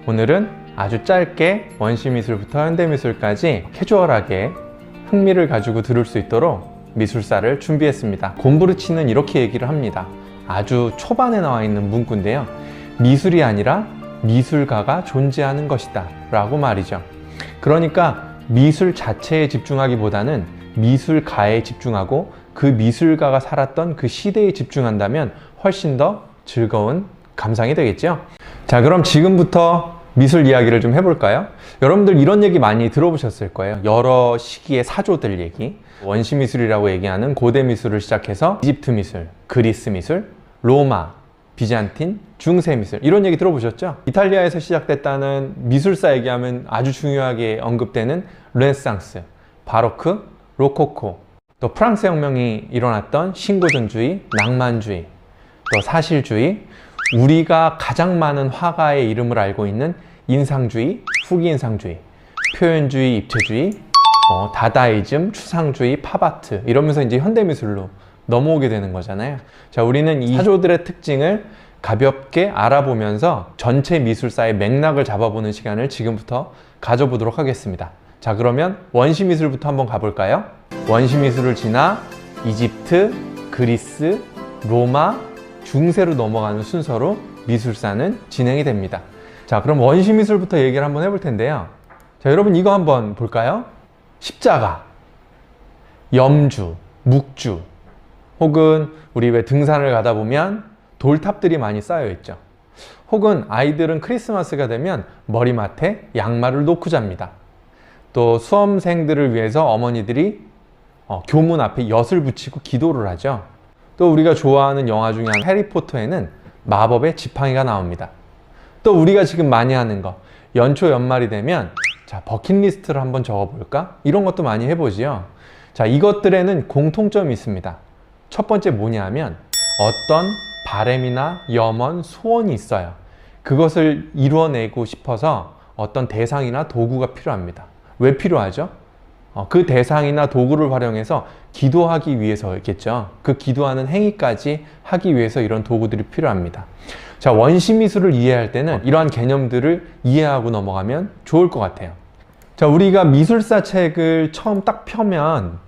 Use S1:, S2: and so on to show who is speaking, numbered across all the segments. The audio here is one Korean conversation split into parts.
S1: 오늘은 아주 짧게 원시미술부터 현대미술까지 캐주얼하게 흥미를 가지고 들을 수 있도록 미술사를 준비했습니다. 곰브르치는 이렇게 얘기를 합니다. 아주 초반에 나와 있는 문구인데요. 미술이 아니라 미술가가 존재하는 것이다 라고 말이죠. 그러니까 미술 자체에 집중하기보다는 미술가에 집중하고 그 미술가가 살았던 그 시대에 집중한다면 훨씬 더 즐거운 감상이 되겠죠. 자, 그럼 지금부터 미술 이야기를 좀 해볼까요? 여러분들 이런 얘기 많이 들어보셨을 거예요. 여러 시기의 사조들 얘기. 원시미술이라고 얘기하는 고대 미술을 시작해서 이집트 미술, 그리스 미술, 로마, 비잔틴, 중세 미술 이런 얘기 들어보셨죠? 이탈리아에서 시작됐다는 미술사 얘기하면 아주 중요하게 언급되는 르네상스, 바로크, 로코코, 또 프랑스 혁명이 일어났던 신고전주의, 낭만주의, 또 사실주의, 우리가 가장 많은 화가의 이름을 알고 있는 인상주의, 후기인상주의, 표현주의, 입체주의, 다다이즘, 추상주의, 팝아트 이러면서 이제 현대미술로 넘어오게 되는 거잖아요. 자, 우리는 이 사조들의 특징을 가볍게 알아보면서 전체 미술사의 맥락을 잡아보는 시간을 지금부터 가져보도록 하겠습니다. 자, 그러면 원시미술부터 한번 가볼까요? 원시미술을 지나 이집트, 그리스, 로마, 중세로 넘어가는 순서로 미술사는 진행이 됩니다. 자, 그럼 원시미술부터 얘기를 한번 해볼 텐데요. 자, 여러분 이거 한번 볼까요? 십자가, 염주, 묵주, 혹은 우리 왜 등산을 가다 보면 돌탑들이 많이 쌓여 있죠. 혹은 아이들은 크리스마스가 되면 머리맡에 양말을 놓고 잡니다. 또 수험생들을 위해서 어머니들이 교문 앞에 엿을 붙이고 기도를 하죠. 또 우리가 좋아하는 영화 중에 한 해리포터에는 마법의 지팡이가 나옵니다. 또 우리가 지금 많이 하는 거, 연초 연말이 되면 자, 버킷리스트를 한번 적어볼까? 이런 것도 많이 해보지요. 자, 이것들에는 공통점이 있습니다. 첫 번째 뭐냐면 어떤 바램이나 염원, 소원이 있어요. 그것을 이루어내고 싶어서 어떤 대상이나 도구가 필요합니다. 왜 필요하죠? 그 대상이나 도구를 활용해서 기도하기 위해서겠죠. 그 기도하는 행위까지 하기 위해서 이런 도구들이 필요합니다. 자, 원시미술을 이해할 때는 이러한 개념들을 이해하고 넘어가면 좋을 것 같아요. 자, 우리가 미술사 책을 처음 딱 펴면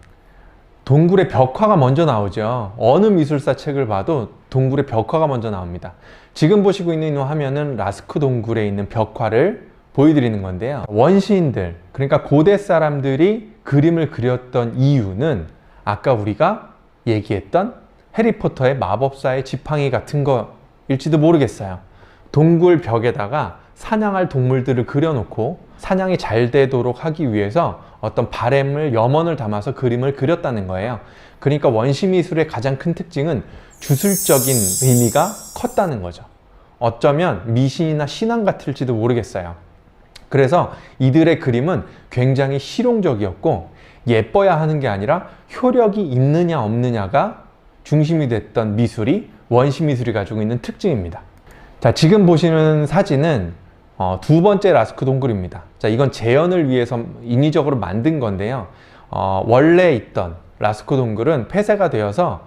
S1: 동굴의 벽화가 먼저 나오죠. 어느 미술사 책을 봐도 동굴의 벽화가 먼저 나옵니다. 지금 보시고 있는 이 화면은 라스크 동굴에 있는 벽화를 보여드리는 건데요. 원시인들, 그러니까 고대 사람들이 그림을 그렸던 이유는 아까 우리가 얘기했던 해리포터의 마법사의 지팡이 같은 거일지도 모르겠어요. 동굴 벽에다가 사냥할 동물들을 그려놓고 사냥이 잘 되도록 하기 위해서 어떤 바램을, 염원을 담아서 그림을 그렸다는 거예요. 그러니까 원시미술의 가장 큰 특징은 주술적인 의미가 컸다는 거죠. 어쩌면 미신이나 신앙 같을지도 모르겠어요. 그래서 이들의 그림은 굉장히 실용적이었고 예뻐야 하는 게 아니라 효력이 있느냐 없느냐가 중심이 됐던 미술이 원시미술이 가지고 있는 특징입니다. 자, 지금 보시는 사진은 두 번째 라스크 동굴입니다. 자, 이건 재현을 위해서 인위적으로 만든 건데요. 원래 있던 라스크 동굴은 폐쇄가 되어서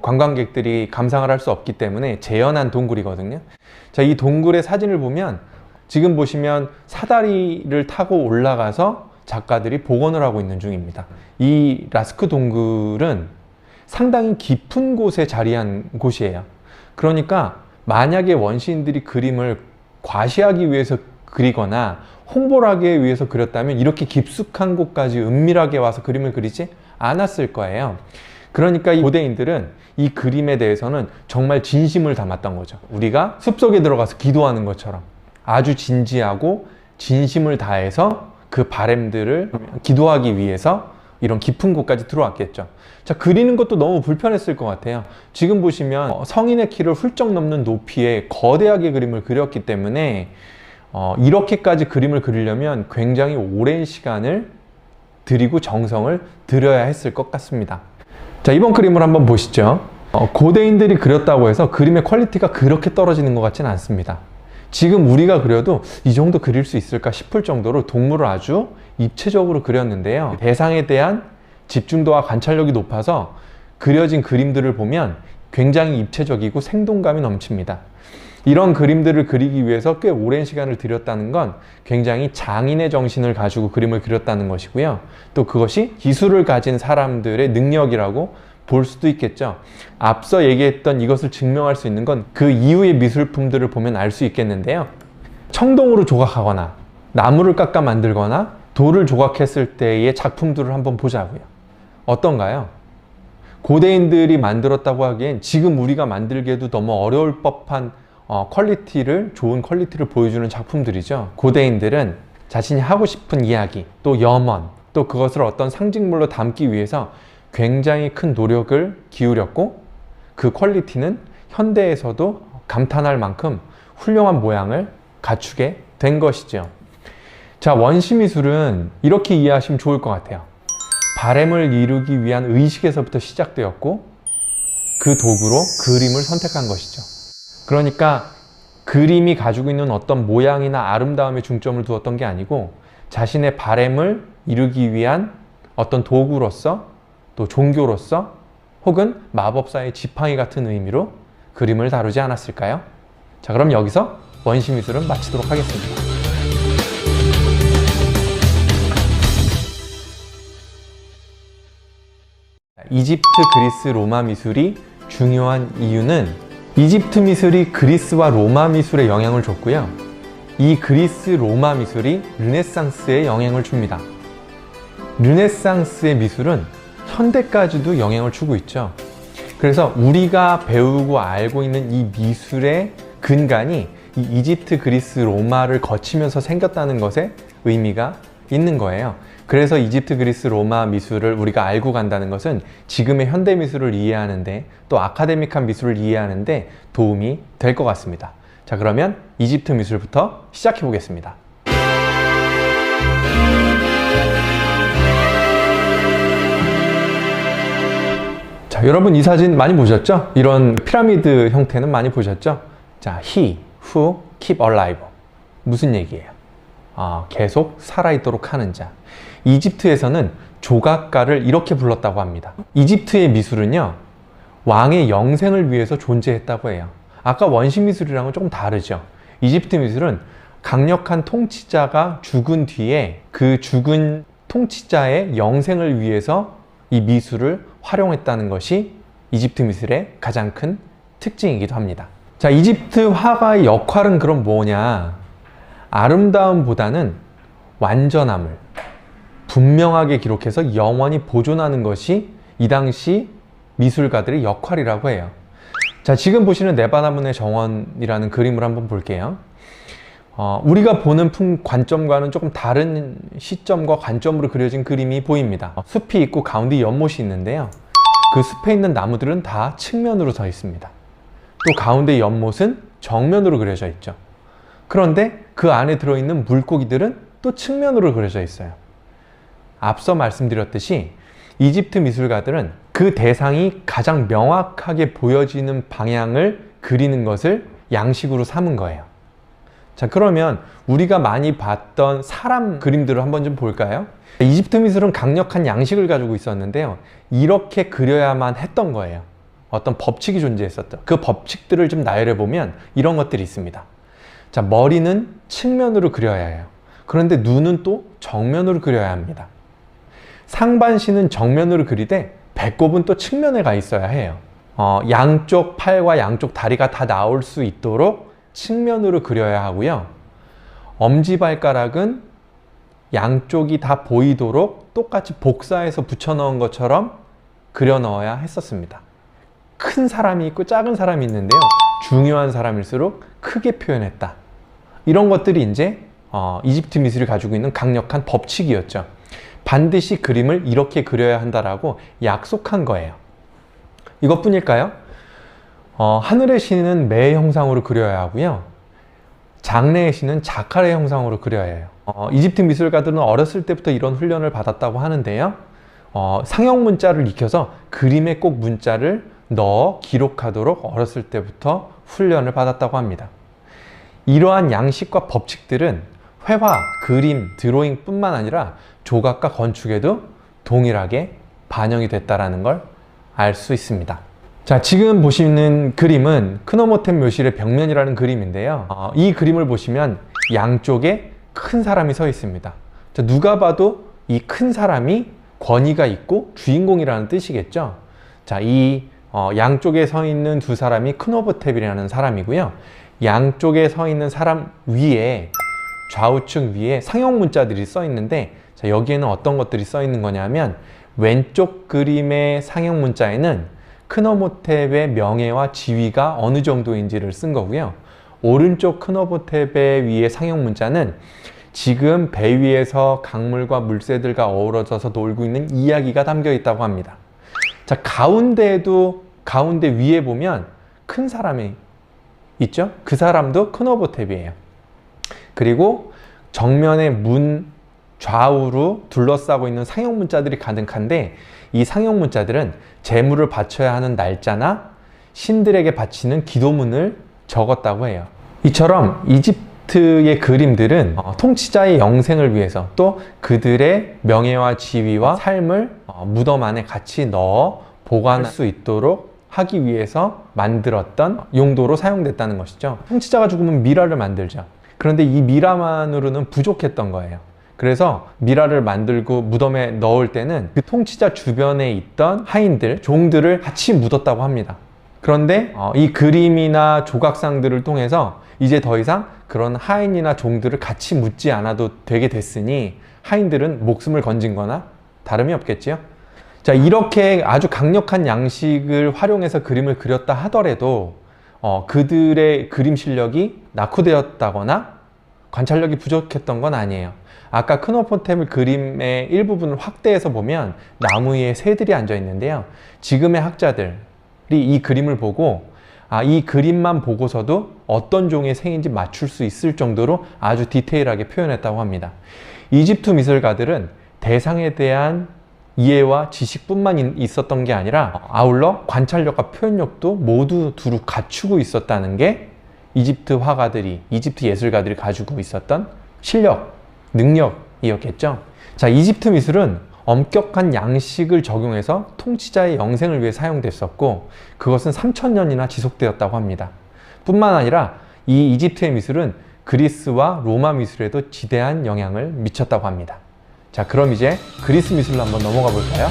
S1: 관광객들이 감상을 할 수 없기 때문에 재현한 동굴이거든요. 자, 이 동굴의 사진을 보면 지금 보시면 사다리를 타고 올라가서 작가들이 복원을 하고 있는 중입니다. 이 라스크 동굴은 상당히 깊은 곳에 자리한 곳이에요. 그러니까 만약에 원시인들이 그림을 과시하기 위해서 그리거나 홍보를 하기 위해서 그렸다면 이렇게 깊숙한 곳까지 은밀하게 와서 그림을 그리지 않았을 거예요. 그러니까 이 고대인들은 이 그림에 대해서는 정말 진심을 담았던 거죠. 우리가 숲속에 들어가서 기도하는 것처럼 아주 진지하고 진심을 다해서 그 바램들을 기도하기 위해서 이런 깊은 곳까지 들어왔겠죠. 자, 그리는 것도 너무 불편했을 것 같아요. 지금 보시면 성인의 키를 훌쩍 넘는 높이의 거대하게 그림을 그렸기 때문에 이렇게까지 그림을 그리려면 굉장히 오랜 시간을 들이고 정성을 들여야 했을 것 같습니다. 자, 이번 그림을 한번 보시죠. 고대인들이 그렸다고 해서 그림의 퀄리티가 그렇게 떨어지는 것 같지는 않습니다. 지금 우리가 그려도 이 정도 그릴 수 있을까 싶을 정도로 동물을 아주 입체적으로 그렸는데요. 대상에 대한 집중도와 관찰력이 높아서 그려진 그림들을 보면 굉장히 입체적이고 생동감이 넘칩니다. 이런 그림들을 그리기 위해서 꽤 오랜 시간을 들였다는 건 굉장히 장인의 정신을 가지고 그림을 그렸다는 것이고요. 또 그것이 기술을 가진 사람들의 능력이라고 볼 수도 있겠죠. 앞서 얘기했던 이것을 증명할 수 있는 건 그 이후의 미술품들을 보면 알 수 있겠는데요. 청동으로 조각하거나 나무를 깎아 만들거나 돌을 조각했을 때의 작품들을 한번 보자고요. 어떤가요? 고대인들이 만들었다고 하기엔 지금 우리가 만들기에도 너무 어려울 법한 좋은 퀄리티를 보여주는 작품들이죠. 고대인들은 자신이 하고 싶은 이야기, 또 염원, 또 그것을 어떤 상징물로 담기 위해서 굉장히 큰 노력을 기울였고, 그 퀄리티는 현대에서도 감탄할 만큼 훌륭한 모양을 갖추게 된 것이죠. 자, 원시미술은 이렇게 이해하시면 좋을 것 같아요. 바램을 이루기 위한 의식에서부터 시작되었고, 그 도구로 그림을 선택한 것이죠. 그러니까 그림이 가지고 있는 어떤 모양이나 아름다움에 중점을 두었던 게 아니고, 자신의 바램을 이루기 위한 어떤 도구로서, 또 종교로서, 혹은 마법사의 지팡이 같은 의미로 그림을 다루지 않았을까요? 자, 그럼 여기서 원시미술은 마치도록 하겠습니다. 이집트, 그리스, 로마 미술이 중요한 이유는 이집트 미술이 그리스와 로마 미술에 영향을 줬고요. 이 그리스, 로마 미술이 르네상스에 영향을 줍니다. 르네상스의 미술은 현대까지도 영향을 주고 있죠. 그래서 우리가 배우고 알고 있는 이 미술의 근간이 이 이집트, 그리스, 로마를 거치면서 생겼다는 것에 의미가 있는 거예요. 그래서 이집트, 그리스, 로마 미술을 우리가 알고 간다는 것은 지금의 현대 미술을 이해하는데, 또 아카데믹한 미술을 이해하는데 도움이 될 것 같습니다. 자, 그러면 이집트 미술부터 시작해 보겠습니다. 자, 여러분 이 사진 많이 보셨죠? 이런 피라미드 형태는 많이 보셨죠? 자, he who keep alive. 무슨 얘기예요? 계속 살아있도록 하는 자. 이집트에서는 조각가를 이렇게 불렀다고 합니다. 이집트의 미술은요, 왕의 영생을 위해서 존재했다고 해요. 아까 원시미술이랑은 조금 다르죠. 이집트 미술은 강력한 통치자가 죽은 뒤에 그 죽은 통치자의 영생을 위해서 이 미술을 활용했다는 것이 이집트 미술의 가장 큰 특징이기도 합니다. 자, 이집트 화가의 역할은 그럼 뭐냐? 아름다움보다는 완전함을 분명하게 기록해서 영원히 보존하는 것이 이 당시 미술가들의 역할이라고 해요. 자, 지금 보시는 네바나문의 정원이라는 그림을 한번 볼게요. 우리가 보는 관점과는 조금 다른 시점과 관점으로 그려진 그림이 보입니다. 숲이 있고 가운데 연못이 있는데요. 그 숲에 있는 나무들은 다 측면으로 서 있습니다. 또 가운데 연못은 정면으로 그려져 있죠. 그런데 그 안에 들어있는 물고기들은 또 측면으로 그려져 있어요. 앞서 말씀드렸듯이 이집트 미술가들은 그 대상이 가장 명확하게 보여지는 방향을 그리는 것을 양식으로 삼은 거예요. 자, 그러면 우리가 많이 봤던 사람 그림들을 한번 좀 볼까요? 이집트 미술은 강력한 양식을 가지고 있었는데요. 이렇게 그려야만 했던 거예요. 어떤 법칙이 존재했었죠. 그 법칙들을 좀 나열해 보면 이런 것들이 있습니다. 자, 머리는 측면으로 그려야 해요. 그런데 눈은 또 정면으로 그려야 합니다. 상반신은 정면으로 그리되 배꼽은 또 측면에 가 있어야 해요. 양쪽 팔과 양쪽 다리가 다 나올 수 있도록 측면으로 그려야 하고요. 엄지발가락은 양쪽이 다 보이도록 똑같이 복사해서 붙여 넣은 것처럼 그려 넣어야 했었습니다. 큰 사람이 있고 작은 사람이 있는데요. 중요한 사람일수록 크게 표현했다. 이런 것들이 이제 이집트 미술이 가지고 있는 강력한 법칙이었죠. 반드시 그림을 이렇게 그려야 한다라고 약속한 거예요. 이것뿐일까요? 하늘의 신은 매의 형상으로 그려야 하고요. 장래의 신은 자칼의 형상으로 그려야 해요. 이집트 미술가들은 어렸을 때부터 이런 훈련을 받았다고 하는데요. 상형 문자를 익혀서 그림에 꼭 문자를 넣어 기록하도록 어렸을 때부터 훈련을 받았다고 합니다. 이러한 양식과 법칙들은 회화, 그림, 드로잉 뿐만 아니라 조각과 건축에도 동일하게 반영이 됐다는 걸 알 수 있습니다. 자, 지금 보시는 그림은 크노모텐 묘실의 벽면이라는 그림인데요. 이 그림을 보시면 양쪽에 큰 사람이 서 있습니다. 자, 누가 봐도 이 큰 사람이 권위가 있고 주인공이라는 뜻이겠죠. 자, 이 양쪽에 서 있는 두 사람이 크노모텐이라는 사람이고요. 양쪽에 서 있는 사람 위에, 좌우측 위에 상형 문자들이 써 있는데, 자, 여기에는 어떤 것들이 써 있는 거냐면, 왼쪽 그림의 상형 문자에는 크노모텐의 명예와 지위가 어느 정도인지를 쓴 거고요. 오른쪽 크노모텐의 위의 상형 문자는 지금 배 위에서 강물과 물새들과 어우러져서 놀고 있는 이야기가 담겨 있다고 합니다. 자, 가운데 위에 보면 큰 사람이 있죠? 그 사람도 크노모텐이에요. 그리고 정면에 문 좌우로 둘러싸고 있는 상형 문자들이 가득한데, 이 상형 문자들은 제물을 바쳐야 하는 날짜나 신들에게 바치는 기도문을 적었다고 해요. 이처럼 이집트의 그림들은 통치자의 영생을 위해서, 또 그들의 명예와 지위와 삶을 무덤 안에 같이 넣어 보관할 수 있도록 하기 위해서 만들었던 용도로 사용됐다는 것이죠. 통치자가 죽으면 미라를 만들죠. 그런데 이 미라만으로는 부족했던 거예요. 그래서 미라를 만들고 무덤에 넣을 때는 그 통치자 주변에 있던 하인들, 종들을 같이 묻었다고 합니다. 그런데 이 그림이나 조각상들을 통해서 이제 더 이상 그런 하인이나 종들을 같이 묻지 않아도 되게 됐으니 하인들은 목숨을 건진 거나 다름이 없겠지요. 자, 이렇게 아주 강력한 양식을 활용해서 그림을 그렸다 하더라도 그들의 그림 실력이 낙후되었다거나 관찰력이 부족했던 건 아니에요. 아까 크노모텐 그림의 일부분을 확대해서 보면 나무 위에 새들이 앉아 있는데요. 지금의 학자들이 이 그림을 보고 이 그림만 보고서도 어떤 종의 새인지 맞출 수 있을 정도로 아주 디테일하게 표현했다고 합니다. 이집트 미술가들은 대상에 대한 이해와 지식뿐만 있었던 게 아니라 아울러 관찰력과 표현력도 모두 두루 갖추고 있었다는 게 이집트 화가들이, 이집트 예술가들이 가지고 있었던 실력, 능력이었겠죠. 자, 이집트 미술은 엄격한 양식을 적용해서 통치자의 영생을 위해 사용됐었고, 그것은 3000년이나 지속되었다고 합니다. 뿐만 아니라 이 이집트의 미술은 그리스와 로마 미술에도 지대한 영향을 미쳤다고 합니다. 자, 그럼 이제 그리스 미술로 한번 넘어가 볼까요?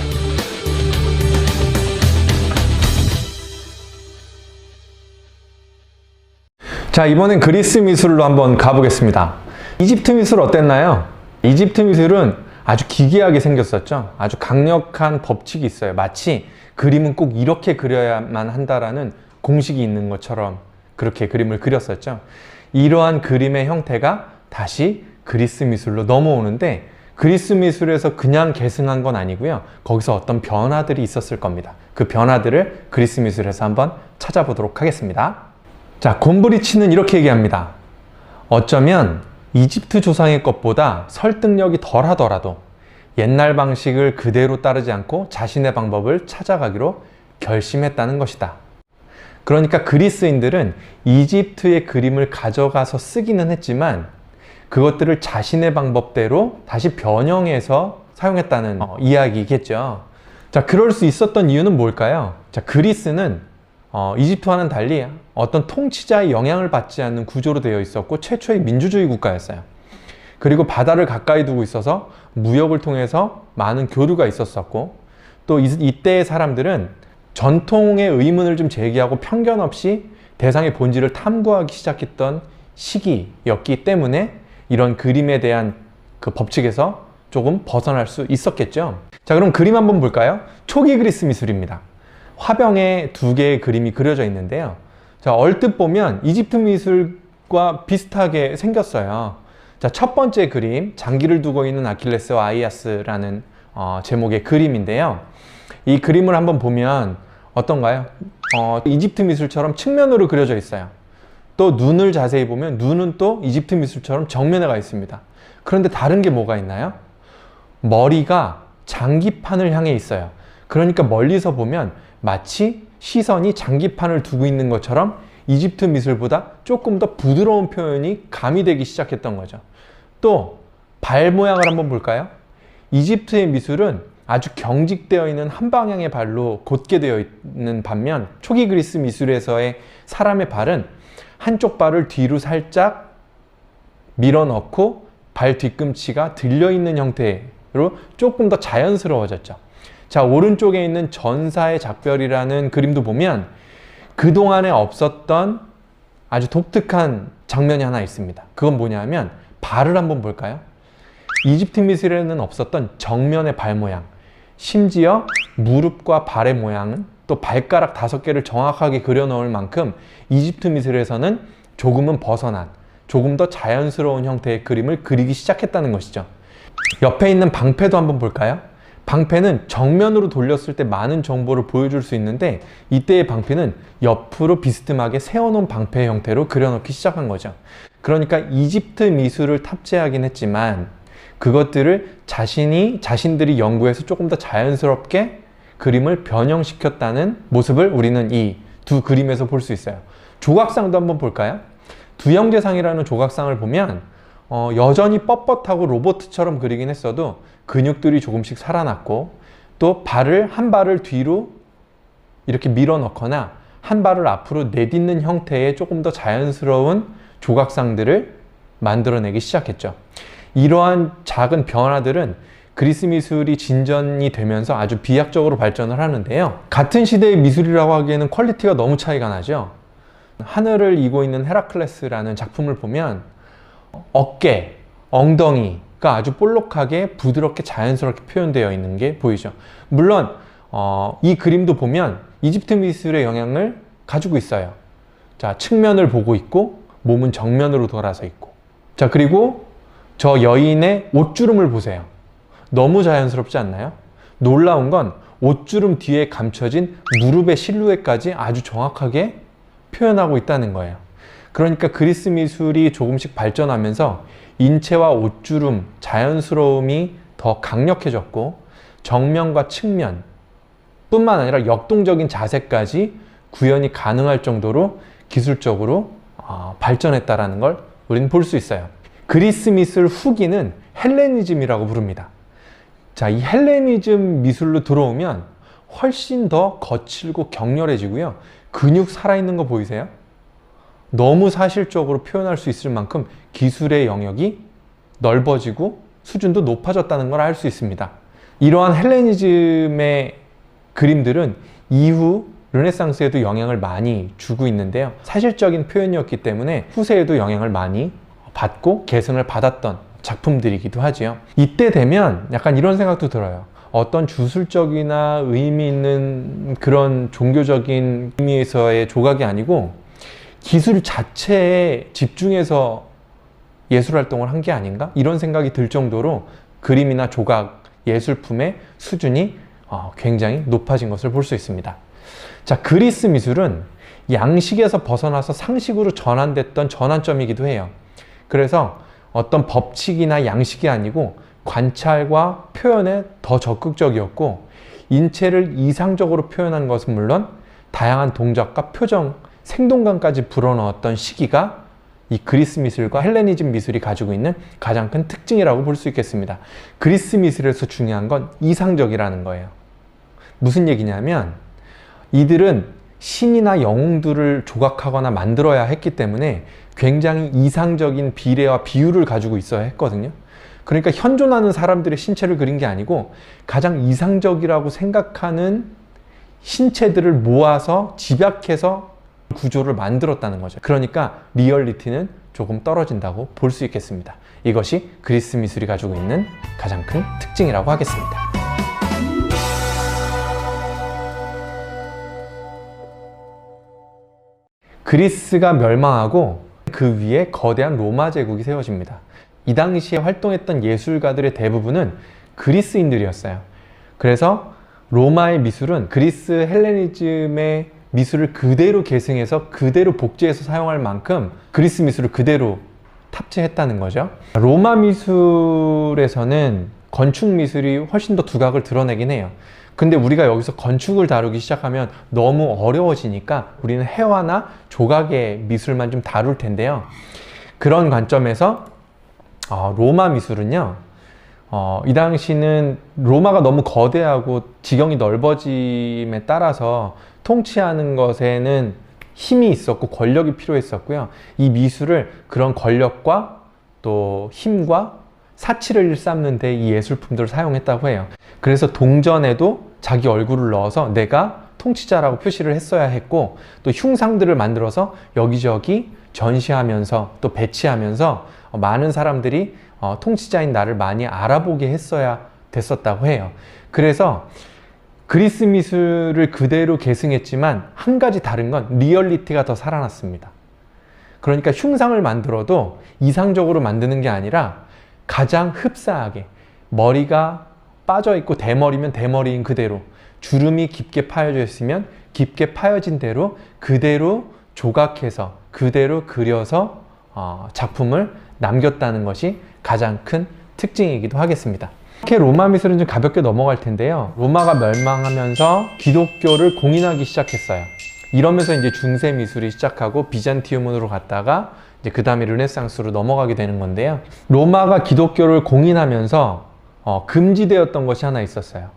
S1: 자, 이번엔 그리스 미술로 한번 가보겠습니다. 이집트 미술 어땠나요? 이집트 미술은 아주 기괴하게 생겼었죠. 아주 강력한 법칙이 있어요. 마치 그림은 꼭 이렇게 그려야만 한다라는 공식이 있는 것처럼 그렇게 그림을 그렸었죠. 이러한 그림의 형태가 다시 그리스 미술로 넘어오는데, 그리스 미술에서 그냥 계승한 건 아니고요. 거기서 어떤 변화들이 있었을 겁니다. 그 변화들을 그리스 미술에서 한번 찾아보도록 하겠습니다. 자, 곰브리치는 이렇게 얘기합니다. 어쩌면 이집트 조상의 것보다 설득력이 덜 하더라도 옛날 방식을 그대로 따르지 않고 자신의 방법을 찾아가기로 결심했다는 것이다. 그러니까 그리스인들은 이집트의 그림을 가져가서 쓰기는 했지만 그것들을 자신의 방법대로 다시 변형해서 사용했다는 이야기겠죠. 자, 그럴 수 있었던 이유는 뭘까요? 자, 그리스는 이집트와는 달리 어떤 통치자의 영향을 받지 않는 구조로 되어 있었고 최초의 민주주의 국가였어요. 그리고 바다를 가까이 두고 있어서 무역을 통해서 많은 교류가 있었었고, 또 이때의 사람들은 전통의 의문을 좀 제기하고 편견 없이 대상의 본질을 탐구하기 시작했던 시기였기 때문에 이런 그림에 대한 그 법칙에서 조금 벗어날 수 있었겠죠. 자, 그럼 그림 한번 볼까요? 초기 그리스 미술입니다. 화병에 두 개의 그림이 그려져 있는데요. 자, 얼뜻 보면 이집트 미술과 비슷하게 생겼어요. 자, 첫 번째 그림, 장기를 두고 있는 아킬레스와 아이아스라는 제목의 그림인데요. 이 그림을 한번 보면 어떤가요? 이집트 미술처럼 측면으로 그려져 있어요. 또 눈을 자세히 보면 눈은 또 이집트 미술처럼 정면에 가 있습니다. 그런데 다른 게 뭐가 있나요? 머리가 장기판을 향해 있어요. 그러니까 멀리서 보면 마치 시선이 장기판을 두고 있는 것처럼 이집트 미술보다 조금 더 부드러운 표현이 가미되기 시작했던 거죠. 또 발 모양을 한번 볼까요? 이집트의 미술은 아주 경직되어 있는 한 방향의 발로 곧게 되어 있는 반면 초기 그리스 미술에서의 사람의 발은 한쪽 발을 뒤로 살짝 밀어 넣고 발 뒤꿈치가 들려 있는 형태로 조금 더 자연스러워졌죠. 자, 오른쪽에 있는 전사의 작별이라는 그림도 보면 그동안에 없었던 아주 독특한 장면이 하나 있습니다. 그건 뭐냐면 발을 한번 볼까요? 이집트 미술에는 없었던 정면의 발 모양, 심지어 무릎과 발의 모양은 또 발가락 5개를 정확하게 그려 넣을 만큼 이집트 미술에서는 조금은 벗어난, 조금 더 자연스러운 형태의 그림을 그리기 시작했다는 것이죠. 옆에 있는 방패도 한번 볼까요? 방패는 정면으로 돌렸을 때 많은 정보를 보여줄 수 있는데 이때의 방패는 옆으로 비스듬하게 세워놓은 방패 형태로 그려놓기 시작한 거죠. 그러니까 이집트 미술을 탑재하긴 했지만 그것들을 자신들이 연구해서 조금 더 자연스럽게 그림을 변형시켰다는 모습을 우리는 이 두 그림에서 볼 수 있어요. 조각상도 한번 볼까요? 두 형제상이라는 조각상을 보면 여전히 뻣뻣하고 로봇처럼 그리긴 했어도 근육들이 조금씩 살아났고 또 한 발을 뒤로 이렇게 밀어 넣거나 한 발을 앞으로 내딛는 형태의 조금 더 자연스러운 조각상들을 만들어내기 시작했죠. 이러한 작은 변화들은 그리스 미술이 진전이 되면서 아주 비약적으로 발전을 하는데요. 같은 시대의 미술이라고 하기에는 퀄리티가 너무 차이가 나죠. 하늘을 이고 있는 헤라클레스라는 작품을 보면 어깨, 엉덩이가 아주 볼록하게 부드럽게 자연스럽게 표현되어 있는 게 보이죠. 물론 이 그림도 보면 이집트 미술의 영향을 가지고 있어요. 자, 측면을 보고 있고 몸은 정면으로 돌아서 있고, 자, 그리고 저 여인의 옷주름을 보세요. 너무 자연스럽지 않나요? 놀라운 건 옷주름 뒤에 감춰진 무릎의 실루엣까지 아주 정확하게 표현하고 있다는 거예요. 그러니까 그리스 미술이 조금씩 발전하면서 인체와 옷주름, 자연스러움이 더 강력해졌고 정면과 측면 뿐만 아니라 역동적인 자세까지 구현이 가능할 정도로 기술적으로 발전했다는 걸 우리는 볼 수 있어요. 그리스 미술 후기는 헬레니즘이라고 부릅니다. 자, 이 헬레니즘 미술로 들어오면 훨씬 더 거칠고 격렬해지고요. 근육 살아있는 거 보이세요? 너무 사실적으로 표현할 수 있을 만큼 기술의 영역이 넓어지고 수준도 높아졌다는 걸 알 수 있습니다. 이러한 헬레니즘의 그림들은 이후 르네상스에도 영향을 많이 주고 있는데요. 사실적인 표현이었기 때문에 후세에도 영향을 많이 받고 계승을 받았던 작품들이기도 하지요. 이때 되면 약간 이런 생각도 들어요. 어떤 주술적이나 의미 있는 그런 종교적인 의미에서의 조각이 아니고 기술 자체에 집중해서 예술 활동을 한 게 아닌가? 이런 생각이 들 정도로 그림이나 조각, 예술품의 수준이 굉장히 높아진 것을 볼 수 있습니다. 자, 그리스 미술은 양식에서 벗어나서 상식으로 전환됐던 전환점이기도 해요. 그래서 어떤 법칙이나 양식이 아니고 관찰과 표현에 더 적극적이었고 인체를 이상적으로 표현한 것은 물론 다양한 동작과 표정, 생동감까지 불어넣었던 시기가 이 그리스 미술과 헬레니즘 미술이 가지고 있는 가장 큰 특징이라고 볼 수 있겠습니다. 그리스 미술에서 중요한 건 이상적이라는 거예요. 무슨 얘기냐면 이들은 신이나 영웅들을 조각하거나 만들어야 했기 때문에 굉장히 이상적인 비례와 비율을 가지고 있어야 했거든요. 그러니까 현존하는 사람들의 신체를 그린 게 아니고 가장 이상적이라고 생각하는 신체들을 모아서 집약해서 구조를 만들었다는 거죠. 그러니까 리얼리티는 조금 떨어진다고 볼 수 있겠습니다. 이것이 그리스 미술이 가지고 있는 가장 큰 특징이라고 하겠습니다. 그리스가 멸망하고 그 위에 거대한 로마 제국이 세워집니다. 이 당시에 활동했던 예술가들의 대부분은 그리스인들이었어요. 그래서 로마의 미술은 그리스 헬레니즘의 미술을 그대로 계승해서 그대로 복제해서 사용할 만큼 그리스 미술을 그대로 탑재했다는 거죠. 로마 미술에서는 건축 미술이 훨씬 더 두각을 드러내긴 해요. 근데 우리가 여기서 건축을 다루기 시작하면 너무 어려워지니까 우리는 회화나 조각의 미술만 좀 다룰 텐데요. 그런 관점에서 로마 미술은요, 이 당시는 로마가 너무 거대하고 지경이 넓어짐에 따라서 통치하는 것에는 힘이 있었고 권력이 필요했었고요. 이 미술을 그런 권력과 또 힘과 사치를 일삼는 데 이 예술품들을 사용했다고 해요. 그래서 동전에도 자기 얼굴을 넣어서 내가 통치자라고 표시를 했어야 했고, 또 흉상들을 만들어서 여기저기 전시하면서 또 배치하면서 많은 사람들이 통치자인 나를 많이 알아보게 했어야 됐었다고 해요. 그래서 그리스 미술을 그대로 계승했지만 한 가지 다른 건 리얼리티가 더 살아났습니다. 그러니까 흉상을 만들어도 이상적으로 만드는 게 아니라 가장 흡사하게, 머리가 빠져 있고 대머리면 대머리인 그대로, 주름이 깊게 파여져 있으면 깊게 파여진 대로 그대로 조각해서 그대로 그려서 작품을 남겼다는 것이 가장 큰 특징이기도 하겠습니다. 이렇게 로마 미술은 좀 가볍게 넘어갈 텐데요. 로마가 멸망하면서 기독교를 공인하기 시작했어요. 이러면서 이제 중세 미술이 시작하고 비잔티움으로 갔다가 이제 그 다음에 르네상스로 넘어가게 되는 건데요. 로마가 기독교를 공인하면서 금지되었던 것이 하나 있었어요.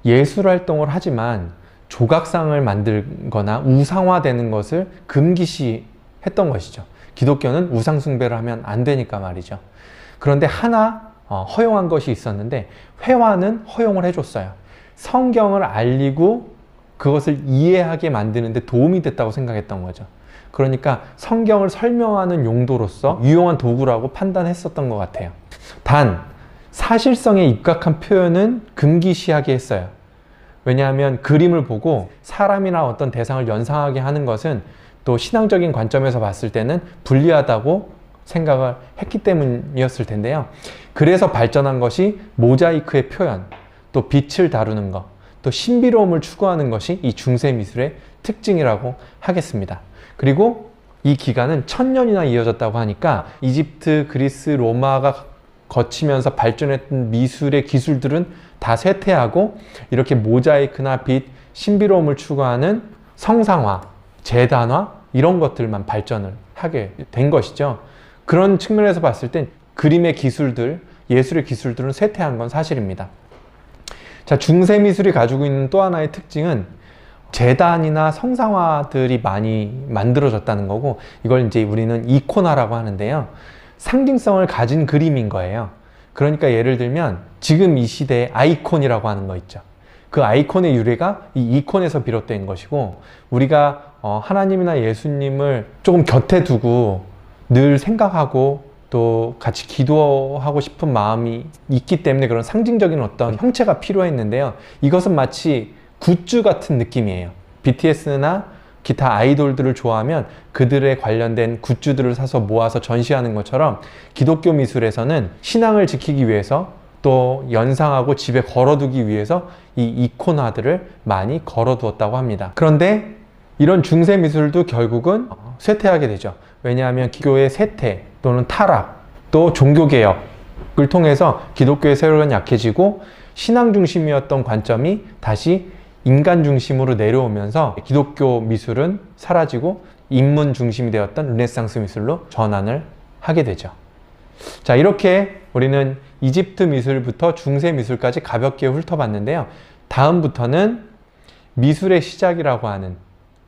S1: 예술 활동을 하지만 조각상을 만들거나 우상화되는 것을 금기시했던 것이죠. 기독교는 우상 숭배를 하면 안 되니까 말이죠. 그런데 하나 허용한 것이 있었는데, 회화는 허용을 해줬어요. 성경을 알리고 그것을 이해하게 만드는 데 도움이 됐다고 생각했던 거죠. 그러니까 성경을 설명하는 용도로서 유용한 도구라고 판단했었던 것 같아요. 단, 사실성에 입각한 표현은 금기시하게 했어요. 왜냐하면 그림을 보고 사람이나 어떤 대상을 연상하게 하는 것은 또 신앙적인 관점에서 봤을 때는 불리하다고 생각을 했기 때문이었을 텐데요. 그래서 발전한 것이 모자이크의 표현, 또 빛을 다루는 것, 또 신비로움을 추구하는 것이 이 중세 미술의 특징이라고 하겠습니다. 그리고 이 기간은 1000년이나 이어졌다고 하니까 이집트, 그리스, 로마가 거치면서 발전했던 미술의 기술들은 다 쇠퇴하고 이렇게 모자이크나 빛, 신비로움을 추구하는 성상화, 재단화 이런 것들만 발전을 하게 된 것이죠. 그런 측면에서 봤을 땐 그림의 기술들, 예술의 기술들은 쇠퇴한 건 사실입니다. 자, 중세 미술이 가지고 있는 또 하나의 특징은 재단이나 성상화들이 많이 만들어졌다는 거고, 이걸 이제 우리는 이코나라고 하는데요. 상징성을 가진 그림인 거예요. 그러니까 예를 들면 지금 이 시대에 아이콘이라고 하는 거 있죠. 그 아이콘의 유래가 이 이콘에서 비롯된 것이고, 우리가 하나님이나 예수님을 조금 곁에 두고 늘 생각하고 또 같이 기도하고 싶은 마음이 있기 때문에 그런 상징적인 어떤 형체가 필요했는데요. 이것은 마치 굿즈 같은 느낌이에요. BTS나 기타 아이돌들을 좋아하면 그들에 관련된 굿즈들을 사서 모아서 전시하는 것처럼 기독교 미술에서는 신앙을 지키기 위해서 또 연상하고 집에 걸어두기 위해서 이 이코나들을 많이 걸어두었다고 합니다. 그런데 이런 중세 미술도 결국은 쇠퇴하게 되죠. 왜냐하면 기교의 쇠퇴 또는 타락, 또 종교개혁을 통해서 기독교의 세력은 약해지고 신앙 중심이었던 관점이 다시 인간 중심으로 내려오면서 기독교 미술은 사라지고 인문 중심이 되었던 르네상스 미술로 전환을 하게 되죠. 자, 이렇게 우리는 이집트 미술부터 중세 미술까지 가볍게 훑어봤는데요. 다음부터는 미술의 시작이라고 하는,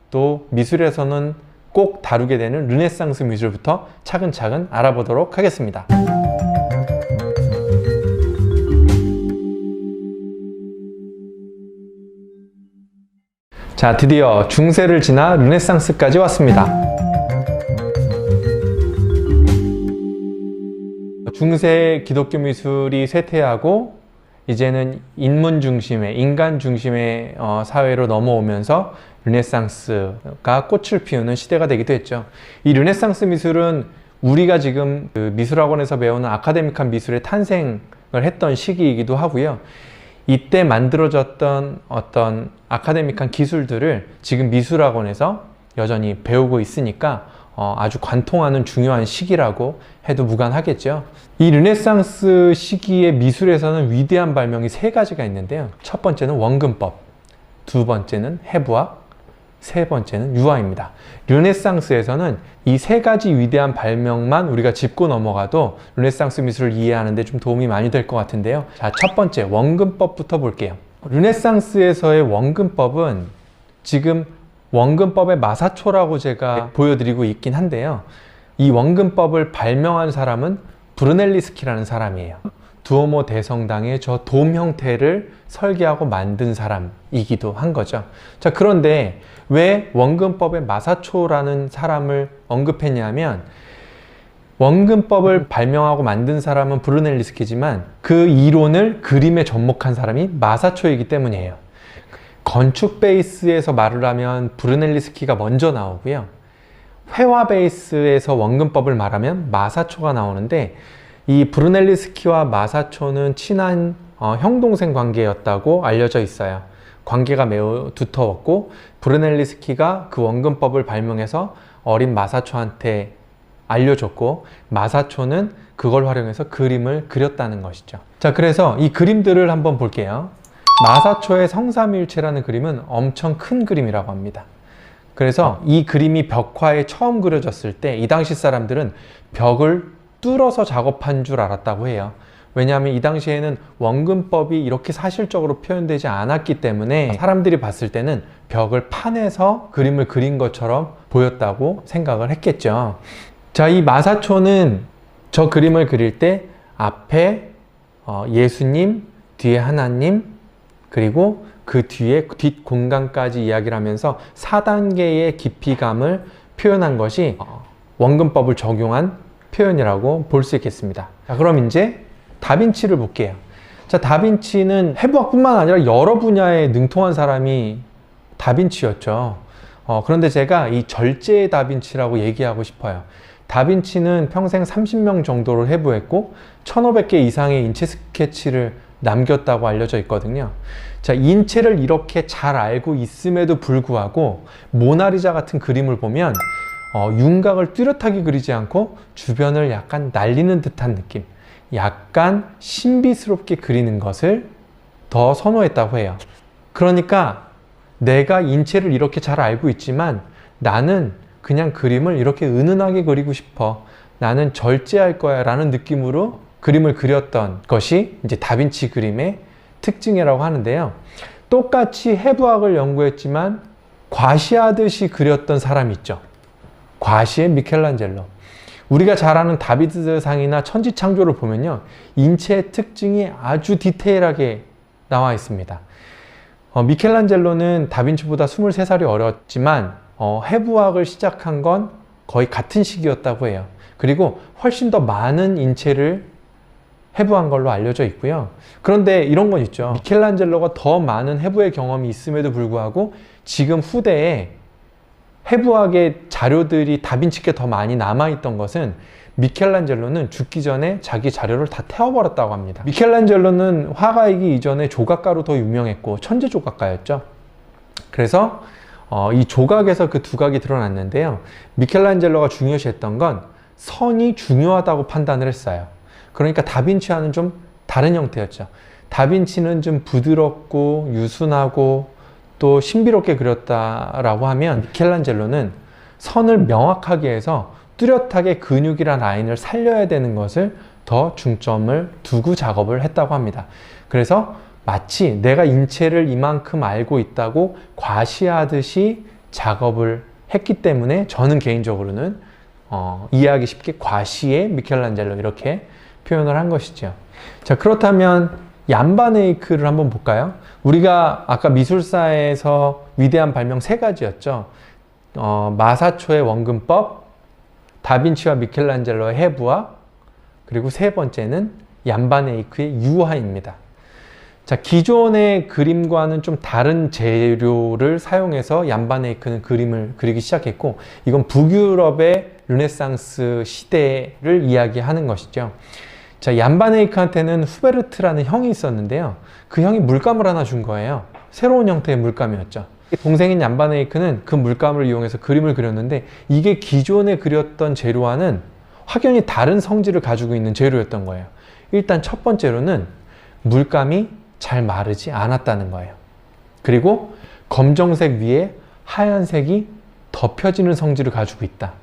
S1: 또 미술에서는 꼭 다루게 되는 르네상스 미술부터 차근차근 알아보도록 하겠습니다. 자, 드디어 중세를 지나 르네상스까지 왔습니다. 중세 기독교 미술이 쇠퇴하고 이제는 인문 중심의, 인간 중심의 사회로 넘어오면서 르네상스가 꽃을 피우는 시대가 되기도 했죠. 이 르네상스 미술은 우리가 지금 그 미술학원에서 배우는 아카데믹한 미술의 탄생을 했던 시기이기도 하고요. 이때 만들어졌던 어떤 아카데믹한 기술들을 지금 미술학원에서 여전히 배우고 있으니까 아주 관통하는 중요한 시기라고 해도 무관하겠죠. 이 르네상스 시기의 미술에서는 위대한 발명이 3가지가 있는데요. 첫 번째는 원근법, 두 번째는 해부학, 세 번째는 유화입니다. 르네상스에서는 이 세 가지 위대한 발명만 우리가 짚고 넘어가도 르네상스 미술을 이해하는 데 좀 도움이 많이 될 것 같은데요. 자, 첫 번째 원근법부터 볼게요. 르네상스에서의 원근법은 지금 원근법의 마사초라고 제가 보여드리고 있긴 한데요. 이 원근법을 발명한 사람은 브루넬리스키라는 사람이에요. 두오모 대성당의 저 돔 형태를 설계하고 만든 사람이기도 한 거죠. 자, 그런데 왜 원근법의 마사초라는 사람을 언급했냐면, 원근법을 발명하고 만든 사람은 브루넬리스키지만 그 이론을 그림에 접목한 사람이 마사초이기 때문이에요. 건축 베이스에서 말을 하면 브루넬리스키가 먼저 나오고요. 회화 베이스에서 원근법을 말하면 마사초가 나오는데, 이 브루넬리스키와 마사초는 친한 형동생 관계였다고 알려져 있어요. 관계가 매우 두터웠고, 브루넬리스키가 그 원근법을 발명해서 어린 마사초한테 알려줬고, 마사초는 그걸 활용해서 그림을 그렸다는 것이죠. 자, 그래서 이 그림들을 한번 볼게요. 마사초의 성삼일체라는 그림은 엄청 큰 그림이라고 합니다. 그래서 이 그림이 벽화에 처음 그려졌을 때 이 당시 사람들은 벽을 뚫어서 작업한 줄 알았다고 해요. 왜냐하면 이 당시에는 원근법이 이렇게 사실적으로 표현되지 않았기 때문에 사람들이 봤을 때는 벽을 파내서 그림을 그린 것처럼 보였다고 생각을 했겠죠. 자, 이 마사초는 저 그림을 그릴 때 앞에 예수님, 뒤에 하나님, 그리고 그 뒤에 뒷 공간까지 이야기를 하면서 4단계의 깊이감을 표현한 것이 원근법을 적용한 표현이라고 볼 수 있겠습니다. 자, 그럼 이제 다빈치를 볼게요. 자, 다빈치는 해부학뿐만 아니라 여러 분야에 능통한 사람이 다빈치였죠. 그런데 제가 이 절제의 다빈치라고 얘기하고 싶어요. 다빈치는 평생 30명 정도를 해부했고 1500개 이상의 인체 스케치를 남겼다고 알려져 있거든요. 자, 인체를 이렇게 잘 알고 있음에도 불구하고 모나리자 같은 그림을 보면 윤곽을 뚜렷하게 그리지 않고 주변을 약간 날리는 듯한 느낌, 약간 신비스럽게 그리는 것을 더 선호했다고 해요. 그러니까 내가 인체를 이렇게 잘 알고 있지만 나는 그냥 그림을 이렇게 은은하게 그리고 싶어, 나는 절제할 거야 라는 느낌으로 그림을 그렸던 것이 이제 다빈치 그림의 특징이라고 하는데요. 똑같이 해부학을 연구했지만 과시하듯이 그렸던 사람이 있죠. 과시의 미켈란젤로. 우리가 잘 아는 다비드상이나 천지창조를 보면요, 인체의 특징이 아주 디테일하게 나와 있습니다. 미켈란젤로는 다빈치보다 23살이 어렸지만 해부학을 시작한 건 거의 같은 시기였다고 해요. 그리고 훨씬 더 많은 인체를 해부한 걸로 알려져 있고요. 그런데 이런 건 있죠. 미켈란젤로가 더 많은 해부의 경험이 있음에도 불구하고 지금 후대에 해부학의 자료들이 다빈치께 더 많이 남아있던 것은 미켈란젤로는 죽기 전에 자기 자료를 다 태워버렸다고 합니다. 미켈란젤로는 화가이기 이전에 조각가로 더 유명했고 천재 조각가였죠. 그래서 이 조각에서 그 두각이 드러났는데요. 미켈란젤로가 중요시했던 건 선이 중요하다고 판단을 했어요. 그러니까 다빈치와는 좀 다른 형태였죠. 다빈치는 좀 부드럽고 유순하고 또 신비롭게 그렸다라고 하면 미켈란젤로는 선을 명확하게 해서 뚜렷하게 근육이란 라인을 살려야 되는 것을 더 중점을 두고 작업을 했다고 합니다. 그래서 마치 내가 인체를 이만큼 알고 있다고 과시하듯이 작업을 했기 때문에 저는 개인적으로는 이해하기 쉽게 과시의 미켈란젤로 이렇게 표현을 한 것이죠. 자, 그렇다면 얀바네이크를 한번 볼까요? 우리가 아까 미술사에서 위대한 발명 세 가지였죠. 마사초의 원근법, 다빈치와 미켈란젤로의 해부학, 그리고 세 번째는 얀바네이크의 유화입니다. 자, 기존의 그림과는 좀 다른 재료를 사용해서 얀바네이크는 그림을 그리기 시작했고, 이건 북유럽의 르네상스 시대를 이야기하는 것이죠. 자, 얀바네이크한테는 후베르트라는 형이 있었는데요. 그 형이 물감을 하나 준 거예요. 새로운 형태의 물감이었죠. 동생인 얀바네이크는 그 물감을 이용해서 그림을 그렸는데 이게 기존에 그렸던 재료와는 확연히 다른 성질을 가지고 있는 재료였던 거예요. 일단 첫 번째로는 물감이 잘 마르지 않았다는 거예요. 그리고 검정색 위에 하얀색이 덮여지는 성질을 가지고 있다.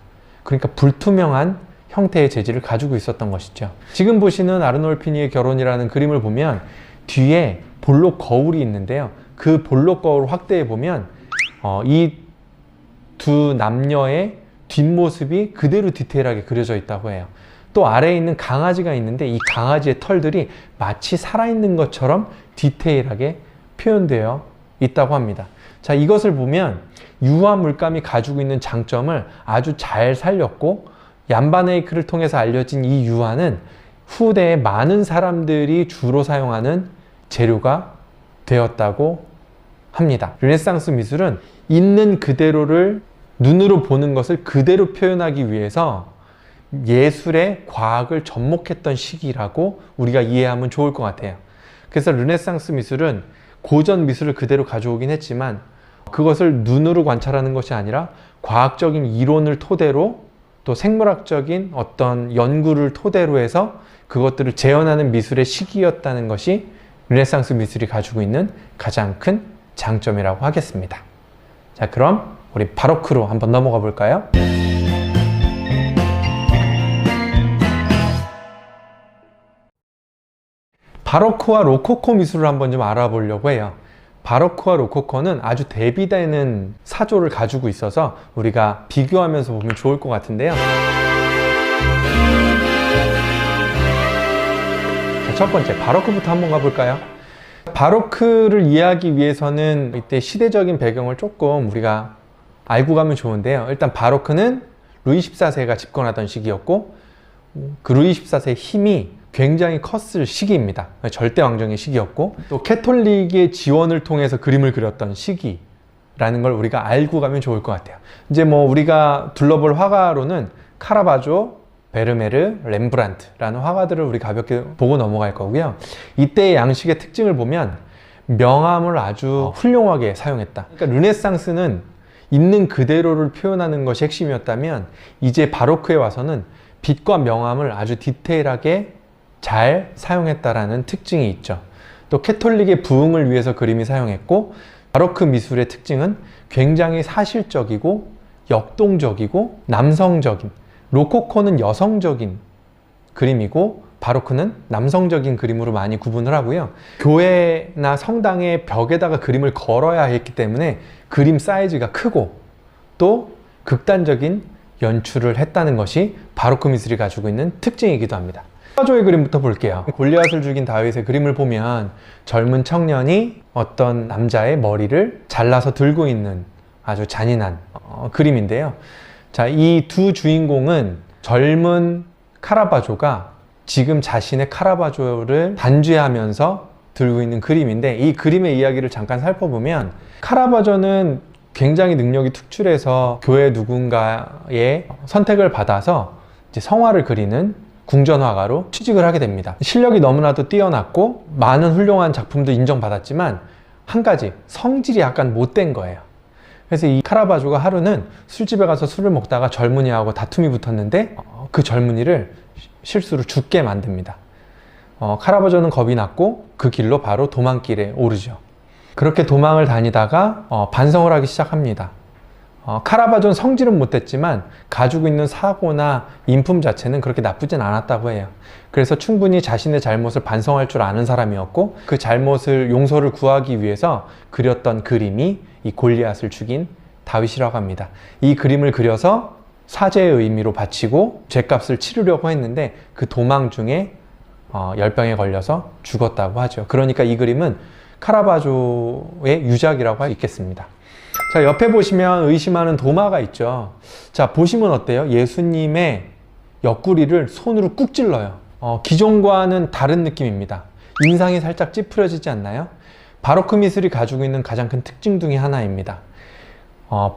S1: 그러니까 불투명한 형태의 재질을 가지고 있었던 것이죠. 지금 보시는 아르놀피니의 결혼이라는 그림을 보면 뒤에 볼록 거울이 있는데요. 그 볼록 거울을 확대해 보면 이 두 남녀의 뒷모습이 그대로 디테일하게 그려져 있다고 해요. 또 아래에 있는 강아지가 있는데 이 강아지의 털들이 마치 살아있는 것처럼 디테일하게 표현되어 있다고 합니다. 자, 이것을 보면 유화 물감이 가지고 있는 장점을 아주 잘 살렸고, 얀바네이크를 통해서 알려진 이 유화는 후대에 많은 사람들이 주로 사용하는 재료가 되었다고 합니다. 르네상스 미술은 있는 그대로를 눈으로 보는 것을 그대로 표현하기 위해서 예술의 과학을 접목했던 시기라고 우리가 이해하면 좋을 것 같아요. 그래서 르네상스 미술은 고전 미술을 그대로 가져오긴 했지만 그것을 눈으로 관찰하는 것이 아니라 과학적인 이론을 토대로 또 생물학적인 어떤 연구를 토대로 해서 그것들을 재현하는 미술의 시기였다는 것이 르네상스 미술이 가지고 있는 가장 큰 장점이라고 하겠습니다. 자, 그럼 우리 바로크로 한번 넘어가 볼까요? 바로크와 로코코 미술을 한번 좀 알아보려고 해요. 바로크와 로코코는 아주 대비되는 사조를 가지고 있어서 우리가 비교하면서 보면 좋을 것 같은데요. 자, 첫 번째 바로크부터 한번 가볼까요? 바로크를 이해하기 위해서는 이때 시대적인 배경을 조금 우리가 알고 가면 좋은데요. 일단 바로크는 루이 14세가 집권하던 시기였고, 그 루이 14세의 힘이 굉장히 컸을 시기입니다. 절대 왕정의 시기였고, 또 캐톨릭의 지원을 통해서 그림을 그렸던 시기라는 걸 우리가 알고 가면 좋을 것 같아요. 이제 뭐 우리가 둘러볼 화가로는 카라바조, 베르메르, 렘브란트라는 화가들을 우리 가볍게 보고 넘어갈 거고요. 이때의 양식의 특징을 보면 명암을 아주 훌륭하게 사용했다. 그러니까 르네상스는 있는 그대로를 표현하는 것이 핵심이었다면, 이제 바로크에 와서는 빛과 명암을 아주 디테일하게 잘 사용했다라는 특징이 있죠. 또 캐톨릭의 부흥을 위해서 그림이 사용했고, 바로크 미술의 특징은 굉장히 사실적이고 역동적이고 남성적인, 로코코는 여성적인 그림이고 바로크는 남성적인 그림으로 많이 구분을 하고요. 교회나 성당의 벽에다가 그림을 걸어야 했기 때문에 그림 사이즈가 크고 또 극단적인 연출을 했다는 것이 바로크 미술이 가지고 있는 특징이기도 합니다. 카라바조의 그림부터 볼게요. 골리앗을 죽인 다윗의 그림을 보면 젊은 청년이 어떤 남자의 머리를 잘라서 들고 있는 아주 잔인한 그림인데요. 자, 이 두 주인공은 젊은 카라바조가 지금 자신의 카라바조를 단죄하면서 들고 있는 그림인데, 이 그림의 이야기를 잠깐 살펴보면 카라바조는 굉장히 능력이 특출해서 교회 누군가의 선택을 받아서 이제 성화를 그리는 궁전화가로 취직을 하게 됩니다. 실력이 너무나도 뛰어났고 많은 훌륭한 작품도 인정받았지만 한 가지, 성질이 약간 못된 거예요. 그래서 이 카라바조가 하루는 술집에 가서 술을 먹다가 젊은이하고 다툼이 붙었는데 그 젊은이를 실수로 죽게 만듭니다. 카라바조는 겁이 났고 그 길로 바로 도망길에 오르죠. 그렇게 도망을 다니다가 반성을 하기 시작합니다. 카라바조는 성질은 못했지만 가지고 있는 사고나 인품 자체는 그렇게 나쁘진 않았다고 해요. 그래서 충분히 자신의 잘못을 반성할 줄 아는 사람이었고, 그 잘못을 용서를 구하기 위해서 그렸던 그림이 이 골리앗을 죽인 다윗이라고 합니다. 이 그림을 그려서 사죄의 의미로 바치고 죗값을 치르려고 했는데 그 도망 중에 열병에 걸려서 죽었다고 하죠. 그러니까 이 그림은 카라바조의 유작이라고 할 수 있겠습니다. 자, 옆에 보시면 의심하는 도마가 있죠. 자, 보시면 어때요? 예수님의 옆구리를 손으로 꾹 찔러요. 기존과는 다른 느낌입니다. 인상이 살짝 찌푸려지지 않나요? 바로크 미술이 가지고 있는 가장 큰 특징 중에 하나입니다.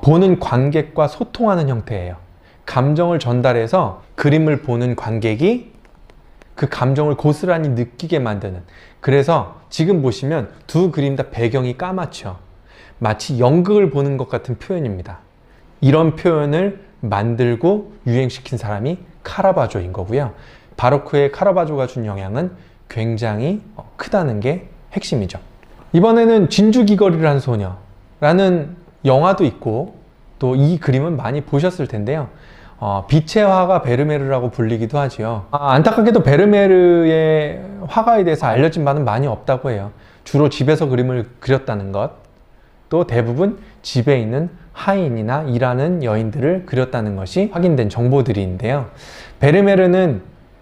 S1: 보는 관객과 소통하는 형태예요. 감정을 전달해서 그림을 보는 관객이 그 감정을 고스란히 느끼게 만드는, 그래서 지금 보시면 두 그림 다 배경이 까맣죠. 마치 연극을 보는 것 같은 표현입니다. 이런 표현을 만들고 유행시킨 사람이 카라바조인 거고요. 바로크의 카라바조가 준 영향은 굉장히 크다는 게 핵심이죠. 이번에는 진주 귀걸이를 한 소녀라는 영화도 있고 또 이 그림은 많이 보셨을 텐데요. 빛의 화가 베르메르라고 불리기도 하지요. 안타깝게도 베르메르의 화가에 대해서 알려진 바는 많이 없다고 해요. 주로 집에서 그림을 그렸다는 것, 또 대부분 집에 있는 하인이나 일하는 여인들을 그렸다는 것이 확인된 정보들인데요. 베르메르는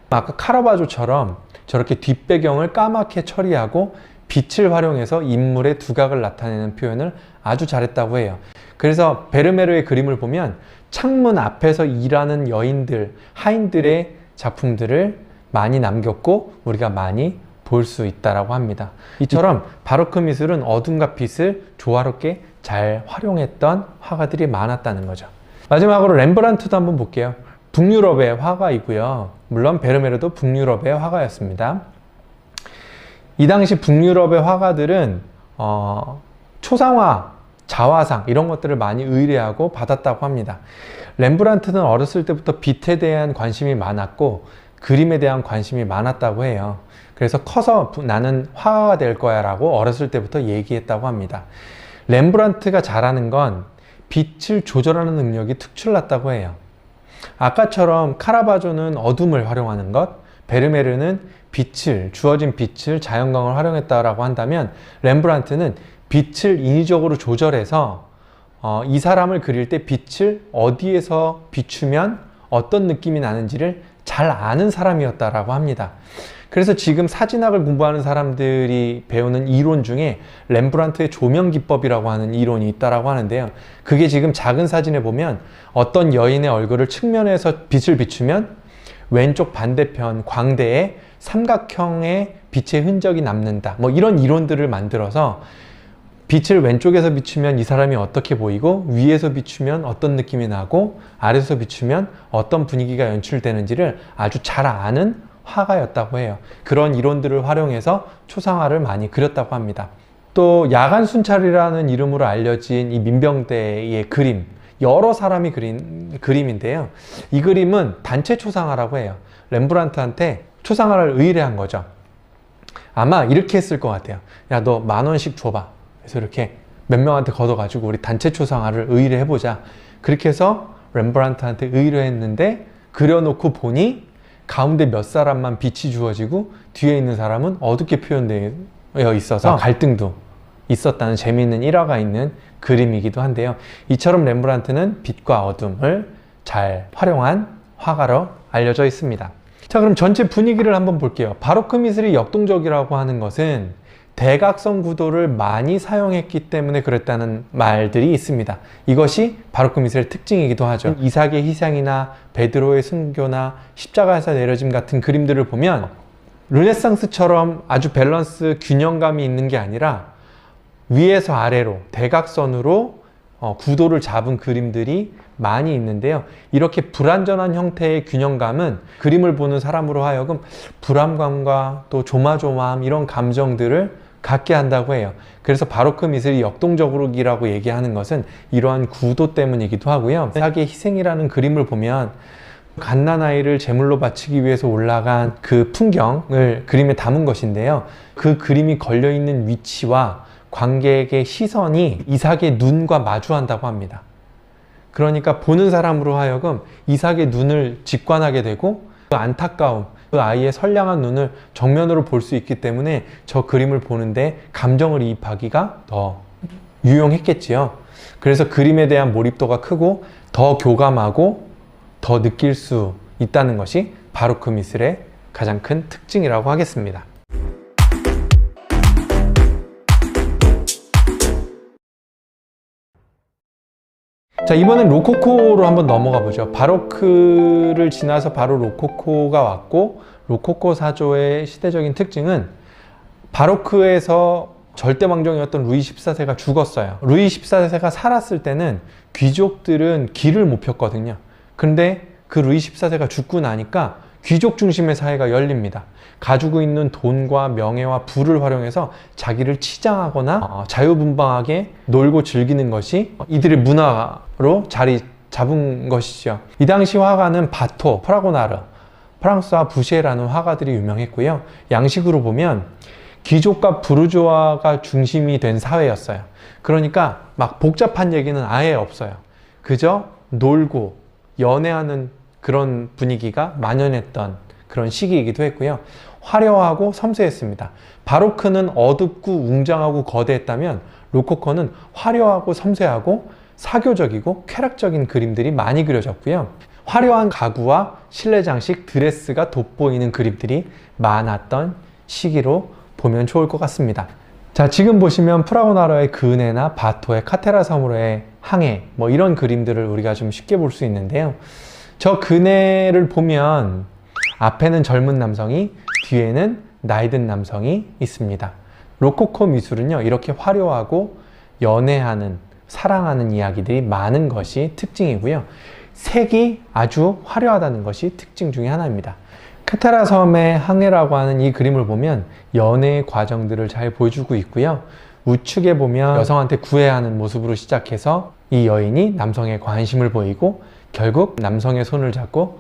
S1: 아까 카라바조처럼 저렇게 뒷배경을 까맣게 처리하고 빛을 활용해서 인물의 두각을 나타내는 표현을 아주 잘했다고 해요. 그래서 베르메르의 그림을 보면 창문 앞에서 일하는 여인들, 하인들의 작품들을 많이 남겼고 우리가 많이 볼 수 있다고 합니다. 이처럼 바로크 미술은 어둠과 빛을 조화롭게 잘 활용했던 화가들이 많았다는 거죠. 마지막으로 렘브란트도 한번 볼게요. 북유럽의 화가이고요. 물론 베르메르도 북유럽의 화가였습니다. 이 당시 북유럽의 화가들은 초상화, 자화상 이런 것들을 많이 의뢰하고 받았다고 합니다. 렘브란트는 어렸을 때부터 빛에 대한 관심이 많았고 그림에 대한 관심이 많았다고 해요. 그래서 커서 나는 화가가 될 거야 라고 어렸을 때부터 얘기했다고 합니다. 렘브란트가 잘하는 건 빛을 조절하는 능력이 특출났다고 해요. 아까처럼 카라바조는 어둠을 활용하는 것, 베르메르는 빛을, 주어진 빛을, 자연광을 활용했다라고 한다면 렘브란트는 빛을 인위적으로 조절해서 이 사람을 그릴 때 빛을 어디에서 비추면 어떤 느낌이 나는지를 잘 아는 사람이었다라고 합니다. 그래서 지금 사진학을 공부하는 사람들이 배우는 이론 중에 렘브란트의 조명 기법이라고 하는 이론이 있다라고 하는데요. 그게 지금 작은 사진에 보면 어떤 여인의 얼굴을 측면에서 빛을 비추면 왼쪽 반대편 광대에 삼각형의 빛의 흔적이 남는다. 뭐 이런 이론들을 만들어서 빛을 왼쪽에서 비추면 이 사람이 어떻게 보이고 위에서 비추면 어떤 느낌이 나고 아래에서 비추면 어떤 분위기가 연출되는지를 아주 잘 아는 화가였다고 해요. 그런 이론들을 활용해서 초상화를 많이 그렸다고 합니다. 또 야간 순찰이라는 이름으로 알려진 이 민병대의 그림, 여러 사람이 그린 그림인데요. 이 그림은 단체 초상화라고 해요. 렘브란트한테 초상화를 의뢰한 거죠. 아마 이렇게 했을 것 같아요. 야, 너 10,000원씩 줘봐. 그래서 이렇게 몇 명한테 걷어가지고 우리 단체 초상화를 의뢰해보자. 그렇게 해서 렘브란트한테 의뢰했는데 그려놓고 보니 가운데 몇 사람만 빛이 주어지고 뒤에 있는 사람은 어둡게 표현되어 있어서 갈등도 있었다는 재미있는 일화가 있는 그림이기도 한데요. 이처럼 렘브란트는 빛과 어둠을 잘 활용한 화가로 알려져 있습니다. 자, 그럼 전체 분위기를 한번 볼게요. 바로크 미술이 역동적이라고 하는 것은 대각선 구도를 많이 사용했기 때문에 그랬다는 말들이 있습니다. 이것이 바로크 미술의 특징이기도 하죠. 이삭의 희생이나 베드로의 순교나 십자가에서 내려짐 같은 그림들을 보면 르네상스처럼 아주 밸런스, 균형감이 있는 게 아니라 위에서 아래로 대각선으로 구도를 잡은 그림들이 많이 있는데요. 이렇게 불완전한 형태의 균형감은 그림을 보는 사람으로 하여금 불안감과 또 조마조마함 이런 감정들을 갖게 한다고 해요. 그래서 바로크 미술이 역동적이라고 얘기하는 것은 이러한 구도 때문이기도 하고요. 이삭의 희생이라는 그림을 보면 갓난아이를 제물로 바치기 위해서 올라간 그 풍경을 그림에 담은 것인데요. 그 그림이 걸려있는 위치와 관객의 시선이 이삭의 눈과 마주한다고 합니다. 그러니까 보는 사람으로 하여금 이삭의 눈을 직관하게 되고 그 안타까움, 그 아이의 선량한 눈을 정면으로 볼 수 있기 때문에 저 그림을 보는데 감정을 이입하기가 더 유용했겠지요. 그래서 그림에 대한 몰입도가 크고 더 교감하고 더 느낄 수 있다는 것이 바로크 미술의 가장 큰 특징이라고 하겠습니다. 자, 이번엔 로코코로 한번 넘어가 보죠. 바로크를 지나서 바로 로코코가 왔고, 로코코 사조의 시대적인 특징은 바로크에서 절대왕정이었던 루이 14세가 죽었어요. 루이 14세가 살았을 때는 귀족들은 길을 못 폈거든요. 근데 그 루이 14세가 죽고 나니까 귀족 중심의 사회가 열립니다. 가지고 있는 돈과 명예와 부를 활용해서 자기를 치장하거나 자유분방하게 놀고 즐기는 것이 이들의 문화로 자리 잡은 것이죠. 이 당시 화가는 바토, 프라고나르, 프랑스와 부시에라는 화가들이 유명했고요. 양식으로 보면 귀족과 부르주아가 중심이 된 사회였어요. 그러니까 막 복잡한 얘기는 아예 없어요. 그저 놀고 연애하는 그런 분위기가 만연했던 그런 시기이기도 했고요. 화려하고 섬세했습니다. 바로크는 어둡고 웅장하고 거대했다면 로코코는 화려하고 섬세하고 사교적이고 쾌락적인 그림들이 많이 그려졌고요. 화려한 가구와 실내 장식, 드레스가 돋보이는 그림들이 많았던 시기로 보면 좋을 것 같습니다. 자, 지금 보시면 프라고나라의 그네나 바토의 카테라 섬으로의 항해, 뭐 이런 그림들을 우리가 좀 쉽게 볼 수 있는데요. 저 그네를 보면 앞에는 젊은 남성이, 뒤에는 나이 든 남성이 있습니다. 로코코 미술은요, 이렇게 화려하고 연애하는, 사랑하는 이야기들이 많은 것이 특징이고요. 색이 아주 화려하다는 것이 특징 중에 하나입니다. 카테라 섬의 항해라고 하는 이 그림을 보면 연애의 과정들을 잘 보여주고 있고요. 우측에 보면 여성한테 구애하는 모습으로 시작해서 이 여인이 남성에 관심을 보이고 결국 남성의 손을 잡고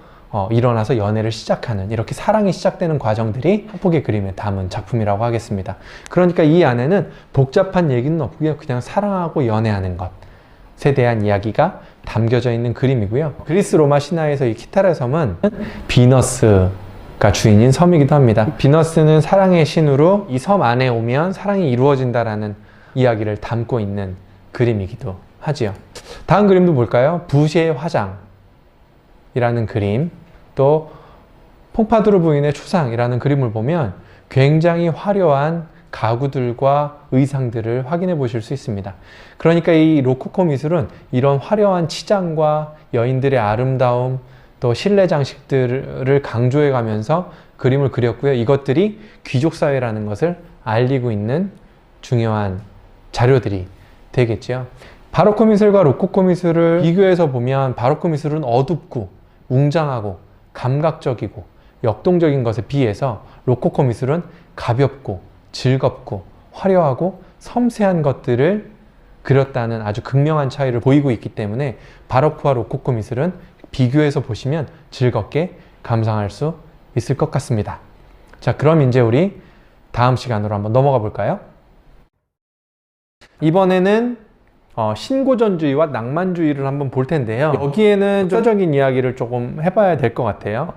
S1: 일어나서 연애를 시작하는, 이렇게 사랑이 시작되는 과정들이 한폭의 그림에 담은 작품이라고 하겠습니다. 그러니까 이 안에는 복잡한 얘기는 없고요. 그냥 사랑하고 연애하는 것에 대한 이야기가 담겨져 있는 그림이고요. 그리스 로마 신화에서 이 키타라 섬은 비너스가 주인인 섬이기도 합니다. 비너스는 사랑의 신으로 이 섬 안에 오면 사랑이 이루어진다라는 이야기를 담고 있는 그림이기도 하지요. 다음 그림도 볼까요? 부시의 화장이라는 그림, 또 퐁파두르 부인의 추상이라는 그림을 보면 굉장히 화려한 가구들과 의상들을 확인해 보실 수 있습니다. 그러니까 이 로코코 미술은 이런 화려한 치장과 여인들의 아름다움, 또 실내 장식들을 강조해 가면서 그림을 그렸고요. 이것들이 귀족 사회라는 것을 알리고 있는 중요한 자료들이 되겠죠. 바로크 미술과 로코코 미술을 비교해서 보면 바로크 미술은 어둡고 웅장하고 감각적이고 역동적인 것에 비해서 로코코 미술은 가볍고 즐겁고 화려하고 섬세한 것들을 그렸다는 아주 극명한 차이를 보이고 있기 때문에 바로크와 로코코 미술은 비교해서 보시면 즐겁게 감상할 수 있을 것 같습니다. 자, 그럼 이제 우리 다음 시간으로 한번 넘어가 볼까요? 이번에는 신고전주의와 낭만주의를 한번 볼 텐데요. 여기에는 역사적인 이야기를 조금 해봐야 될 것 같아요.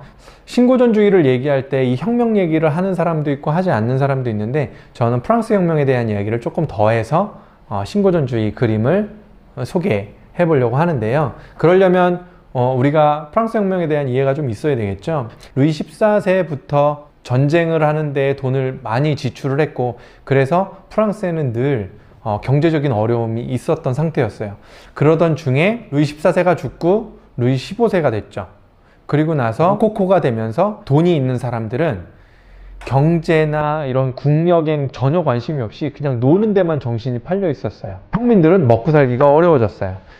S1: 신고전주의를 얘기할 때 이 혁명 얘기를 하는 사람도 있고 하지 않는 사람도 있는데, 저는 프랑스 혁명에 대한 이야기를 조금 더해서 신고전주의 그림을 소개해 보려고 하는데요. 그러려면 우리가 프랑스 혁명에 대한 이해가 좀 있어야 되겠죠. 루이 14세부터 전쟁을 하는데 돈을 많이 지출을 했고, 그래서 프랑스에는 늘 경제적인 어려움이 있었던 상태였어요. 그러던 중에 루이 14세가 죽고 루이 15세가 됐죠. 그리고 나서 코코가 되면서 돈이 있는 사람들은 경제나 이런 국력엔 전혀 관심이 없이 그냥 노는 데만 정신이 팔려 있었어요. 평민들은 먹고 살기가 어려워졌어요.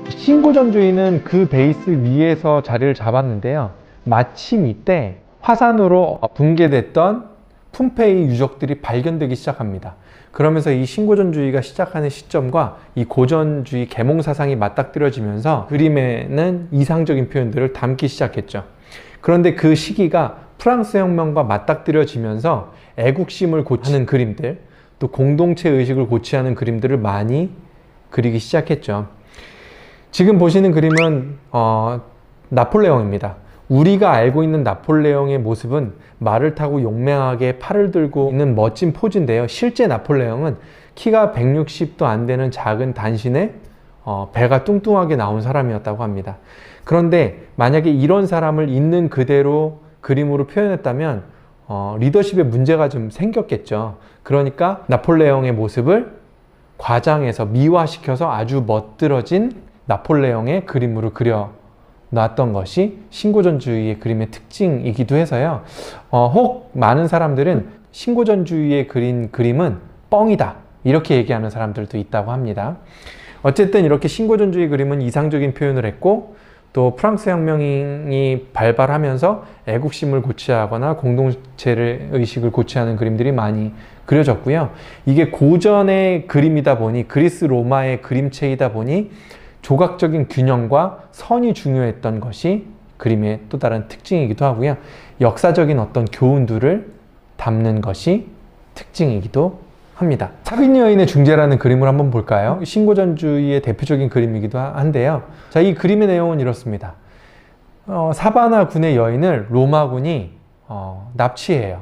S1: 신고전주의는 그 베이스 위에서 자리를 잡았는데요. 마침 이때 화산으로 붕괴됐던 폼페이 유적들이 발견되기 시작합니다. 그러면서 이 신고전주의가 시작하는 시점과 이 고전주의 계몽사상이 맞닥뜨려지면서 그림에는 이상적인 표현들을 담기 시작했죠. 그런데 그 시기가 프랑스 혁명과 맞닥뜨려지면서 애국심을 고치는 그림들, 또 공동체 의식을 고취하는 그림들을 많이 그리기 시작했죠. 지금 보시는 그림은 나폴레옹입니다. 우리가 알고 있는 나폴레옹의 모습은 말을 타고 용맹하게 팔을 들고 있는 멋진 포즈인데요. 실제 나폴레옹은 키가 160도 안 되는 작은 단신에 배가 뚱뚱하게 나온 사람이었다고 합니다. 그런데 만약에 이런 사람을 있는 그대로 그림으로 표현했다면 리더십에 문제가 좀 생겼겠죠. 그러니까 나폴레옹의 모습을 과장해서 미화시켜서 아주 멋들어진 나폴레옹의 그림으로 그려놨던 것이 신고전주의의 그림의 특징이기도 해서요. 혹 많은 사람들은 신고전주의에 그린 그림은 뻥이다, 이렇게 얘기하는 사람들도 있다고 합니다. 어쨌든 이렇게 신고전주의 그림은 이상적인 표현을 했고, 또 프랑스 혁명이 발발하면서 애국심을 고취하거나 공동체를 의식을 고취하는 그림들이 많이 그려졌고요. 이게 고전의 그림이다 보니, 그리스 로마의 그림체이다 보니 조각적인 균형과 선이 중요했던 것이 그림의 또 다른 특징이기도 하고요. 역사적인 어떤 교훈들을 담는 것이 특징이기도 합니다. 사비니 여인의 중재라는 그림을 한번 볼까요? 신고전주의의 대표적인 그림이기도 한데요. 자, 이 그림의 내용은 이렇습니다. 사바나 군의 여인을 로마군이 납치해요.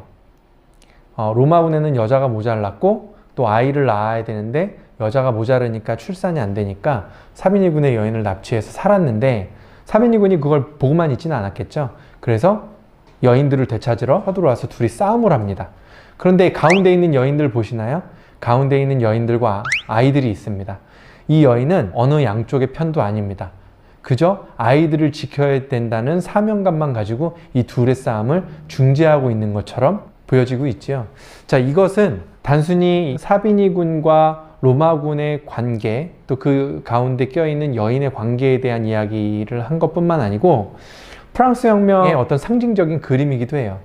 S1: 로마군에는 여자가 모자랐고 또 아이를 낳아야 되는데 여자가 모자르니까 출산이 안 되니까 사비니 군의 여인을 납치해서 살았는데, 사비니 군이 그걸 보고만 있지는 않았겠죠. 그래서 여인들을 되찾으러 서둘러와서 둘이 싸움을 합니다. 그런데 가운데 있는 여인들 보시나요? 가운데 있는 여인들과 아이들이 있습니다. 이 여인은 어느 양쪽의 편도 아닙니다. 그저 아이들을 지켜야 된다는 사명감만 가지고 이 둘의 싸움을 중재하고 있는 것처럼 보여지고 있지요. 자, 이것은 단순히 사비니 군과 로마군의 관계, 또 그 가운데 껴있는 여인의 관계에 대한 이야기를 한 것뿐만 아니고 프랑스 혁명의 어떤 상징적인 그림이기도 해요.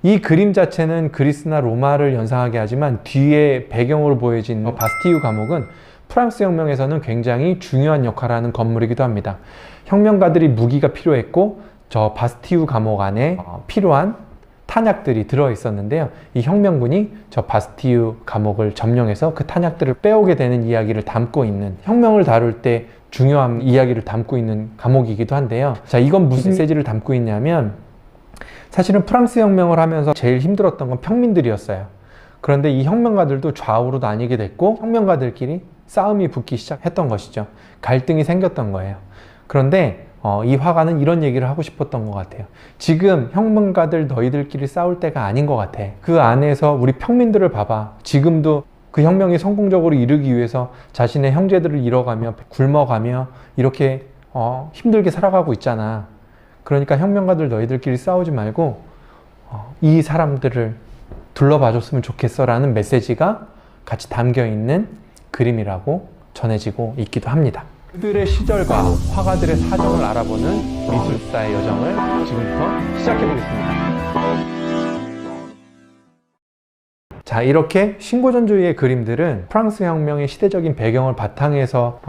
S1: 이 그림 자체는 그리스나 로마를 연상하게 하지만 뒤에 배경으로 보여진 바스티유 감옥은 프랑스 혁명에서는 굉장히 중요한 역할을 하는 건물이기도 합니다. 혁명가들이 무기가 필요했고 저 바스티유 감옥 안에 필요한 탄약들이 들어 있었는데요. 이 혁명군이 저 바스티유 감옥을 점령해서 그 탄약들을 빼오게 되는 이야기를 담고 있는, 혁명을 다룰 때 중요한 이야기를 담고 있는 감옥이기도 한데요. 자, 이건 무슨 메시지를 담고 있냐면, 사실은 프랑스 혁명을 하면서 제일 힘들었던 건 평민들이었어요. 그런데 이 혁명가들도 좌우로 나뉘게 됐고 혁명가들끼리 싸움이 붙기 시작했던 것이죠. 갈등이 생겼던 거예요. 그런데 이 화가는 이런 얘기를 하고 싶었던 것 같아요. 지금 혁명가들 너희들끼리 싸울 때가 아닌 것 같아. 그 안에서 우리 평민들을 봐봐. 지금도 그 혁명이 성공적으로 이루기 위해서 자신의 형제들을 잃어가며 굶어가며 이렇게 힘들게 살아가고 있잖아. 그러니까 혁명가들 너희들끼리 싸우지 말고 이 사람들을 둘러봐줬으면 좋겠어 라는 메시지가 같이 담겨있는 그림이라고 전해지고 있기도 합니다. 그들의 시절과 화가들의 사정을 알아보는 미술사의 여정을 지금부터 시작해보겠습니다. 자, 이렇게 신고전주의의 그림들은 프랑스 혁명의 시대적인 배경을 바탕해서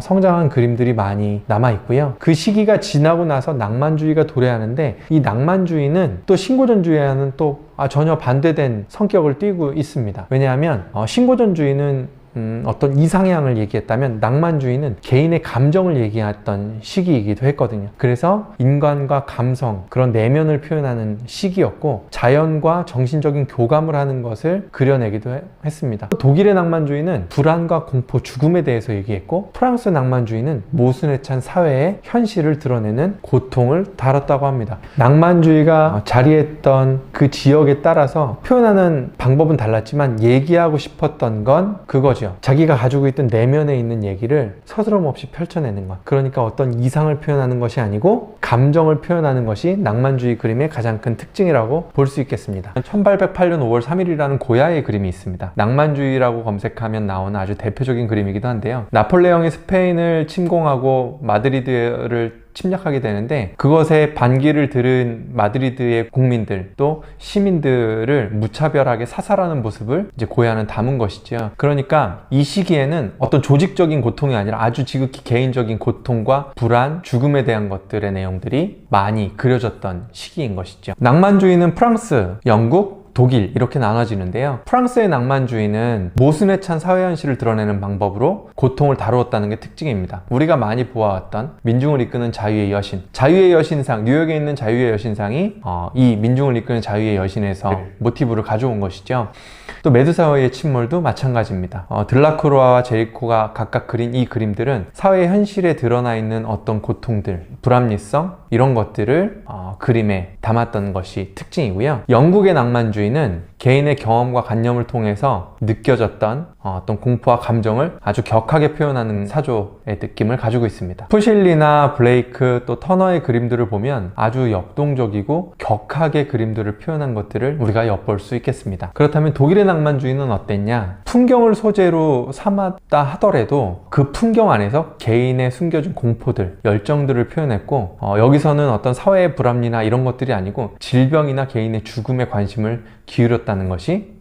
S1: 성장한 그림들이 많이 남아있고요. 그 시기가 지나고 나서 낭만주의가 도래하는데, 이 낭만주의는 또 신고전주의와는 또 전혀 반대된 성격을 띠고 있습니다. 왜냐하면 신고전주의는 어떤 이상향을 얘기했다면 낭만주의는 개인의 감정을 얘기했던 시기이기도 했거든요. 그래서 인간과 감성, 그런 내면을 표현하는 시기였고 자연과 정신적인 교감을 하는 것을 그려내기도 했습니다. 독일의 낭만주의는 불안과 공포, 죽음에 대해서 얘기했고 프랑스 낭만주의는 모순에 찬 사회의 현실을 드러내는 고통을 다뤘다고 합니다. 낭만주의가 자리했던 그 지역에 따라서 표현하는 방법은 달랐지만 얘기하고 싶었던 건 그거죠. 자기가 가지고 있던 내면에 있는 얘기를 서스럼 없이 펼쳐내는 것. 그러니까 어떤 이상을 표현하는 것이 아니고 감정을 표현하는 것이 낭만주의 그림의 가장 큰 특징이라고 볼 수 있겠습니다. 1808년 5월 3일이라는 고야의 그림이 있습니다. 낭만주의라고 검색하면 나오는 아주 대표적인 그림이기도 한데요. 나폴레옹이 스페인을 침공하고 마드리드를 침략하게 되는데 그것에 반기를 들은 마드리드의 국민들 또 시민들을 무차별하게 사살하는 모습을 이제 고야는 담은 것이죠. 그러니까 이 시기에는 어떤 조직적인 고통이 아니라 아주 지극히 개인적인 고통과 불안, 죽음에 대한 것들의 내용들이 많이 그려졌던 시기인 것이죠. 낭만주의는 프랑스, 영국, 독일 이렇게 나눠지는데요. 프랑스의 낭만주의는 모순에 찬 사회 현실을 드러내는 방법으로 고통을 다루었다는 게 특징입니다. 우리가 많이 보아왔던 민중을 이끄는 자유의 여신, 자유의 여신상, 뉴욕에 있는 자유의 여신상이 이 민중을 이끄는 자유의 여신에서 모티브를 가져온 것이죠. 또 메두사의 침몰도 마찬가지입니다. 들라크루아와 제리코가 각각 그린 이 그림들은 사회 현실에 드러나 있는 어떤 고통들, 불합리성, 이런 것들을 그림에 담았던 것이 특징이고요. 영국의 낭만주의는 개인의 경험과 관념을 통해서 느껴졌던 어떤 공포와 감정을 아주 격하게 표현하는 사조의 느낌을 가지고 있습니다. 푸실리나 블레이크 또 터너의 그림들을 보면 아주 역동적이고 격하게 그림들을 표현한 것들을 우리가 엿볼 수 있겠습니다. 그렇다면 독일의 낭만주의는 어땠냐? 풍경을 소재로 삼았다 하더라도 그 풍경 안에서 개인의 숨겨진 공포들, 열정들을 표현했고 여기서는 어떤 사회의 불합리나 이런 것들이 아니고 질병이나 개인의 죽음에 관심을 기울였다는 것이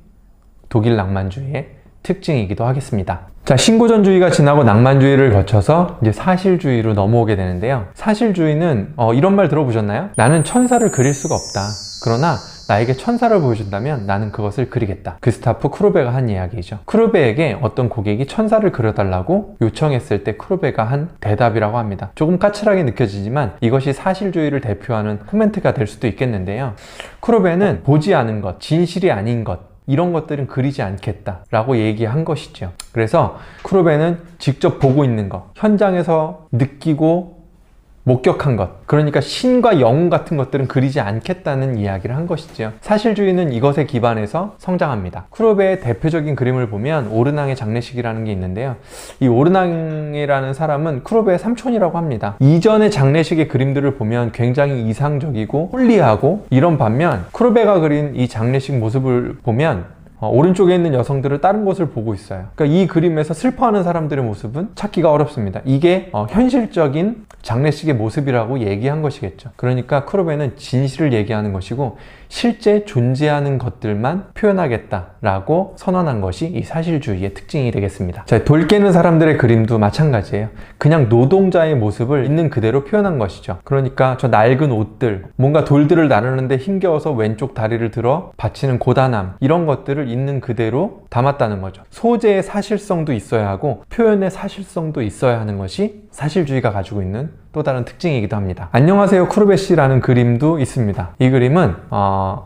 S1: 독일 낭만주의의 특징이기도 하겠습니다. 자, 신고전주의가 지나고 낭만주의를 거쳐서 이제 사실주의로 넘어오게 되는데요. 사실주의는 이런 말 들어보셨나요? 나는 천사를 그릴 수가 없다. 그러나 나에게 천사를 보여준다면 나는 그것을 그리겠다. 구스타프 크루베가 한 이야기죠. 크루베에게 어떤 고객이 천사를 그려달라고 요청했을 때 크루베가 한 대답이라고 합니다. 조금 까칠하게 느껴지지만 이것이 사실주의를 대표하는 코멘트가 될 수도 있겠는데요. 크루베는 보지 않은 것, 진실이 아닌 것, 이런 것들은 그리지 않겠다 라고 얘기한 것이죠. 그래서 크루베는 직접 보고 있는 것, 현장에서 느끼고 목격한 것, 그러니까 신과 영웅 같은 것들은 그리지 않겠다는 이야기를 한 것이죠. 사실주의는 이것에 기반해서 성장합니다. 크루베의 대표적인 그림을 보면 오르낭의 장례식이라는 게 있는데요. 이 오르낭이라는 사람은 크루베의 삼촌이라고 합니다. 이전의 장례식의 그림들을 보면 굉장히 이상적이고 홀리하고 이런 반면 크루베가 그린 이 장례식 모습을 보면 오른쪽에 있는 여성들을 다른 곳을 보고 있어요. 그러니까 이 그림에서 슬퍼하는 사람들의 모습은 찾기가 어렵습니다. 이게 현실적인 장례식의 모습이라고 얘기한 것이겠죠. 그러니까 크루베는 진실을 얘기하는 것이고 실제 존재하는 것들만 표현하겠다라고 선언한 것이 이 사실주의의 특징이 되겠습니다. 자, 돌 깨는 사람들의 그림도 마찬가지예요. 그냥 노동자의 모습을 있는 그대로 표현한 것이죠. 그러니까 저 낡은 옷들, 뭔가 돌들을 나르는데 힘겨워서 왼쪽 다리를 들어 받치는 고단함, 이런 것들을 있는 그대로 담았다는 거죠. 소재의 사실성도 있어야 하고 표현의 사실성도 있어야 하는 것이 사실주의가 가지고 있는 또 다른 특징이기도 합니다. 안녕하세요 크루베 씨라는 그림도 있습니다. 이 그림은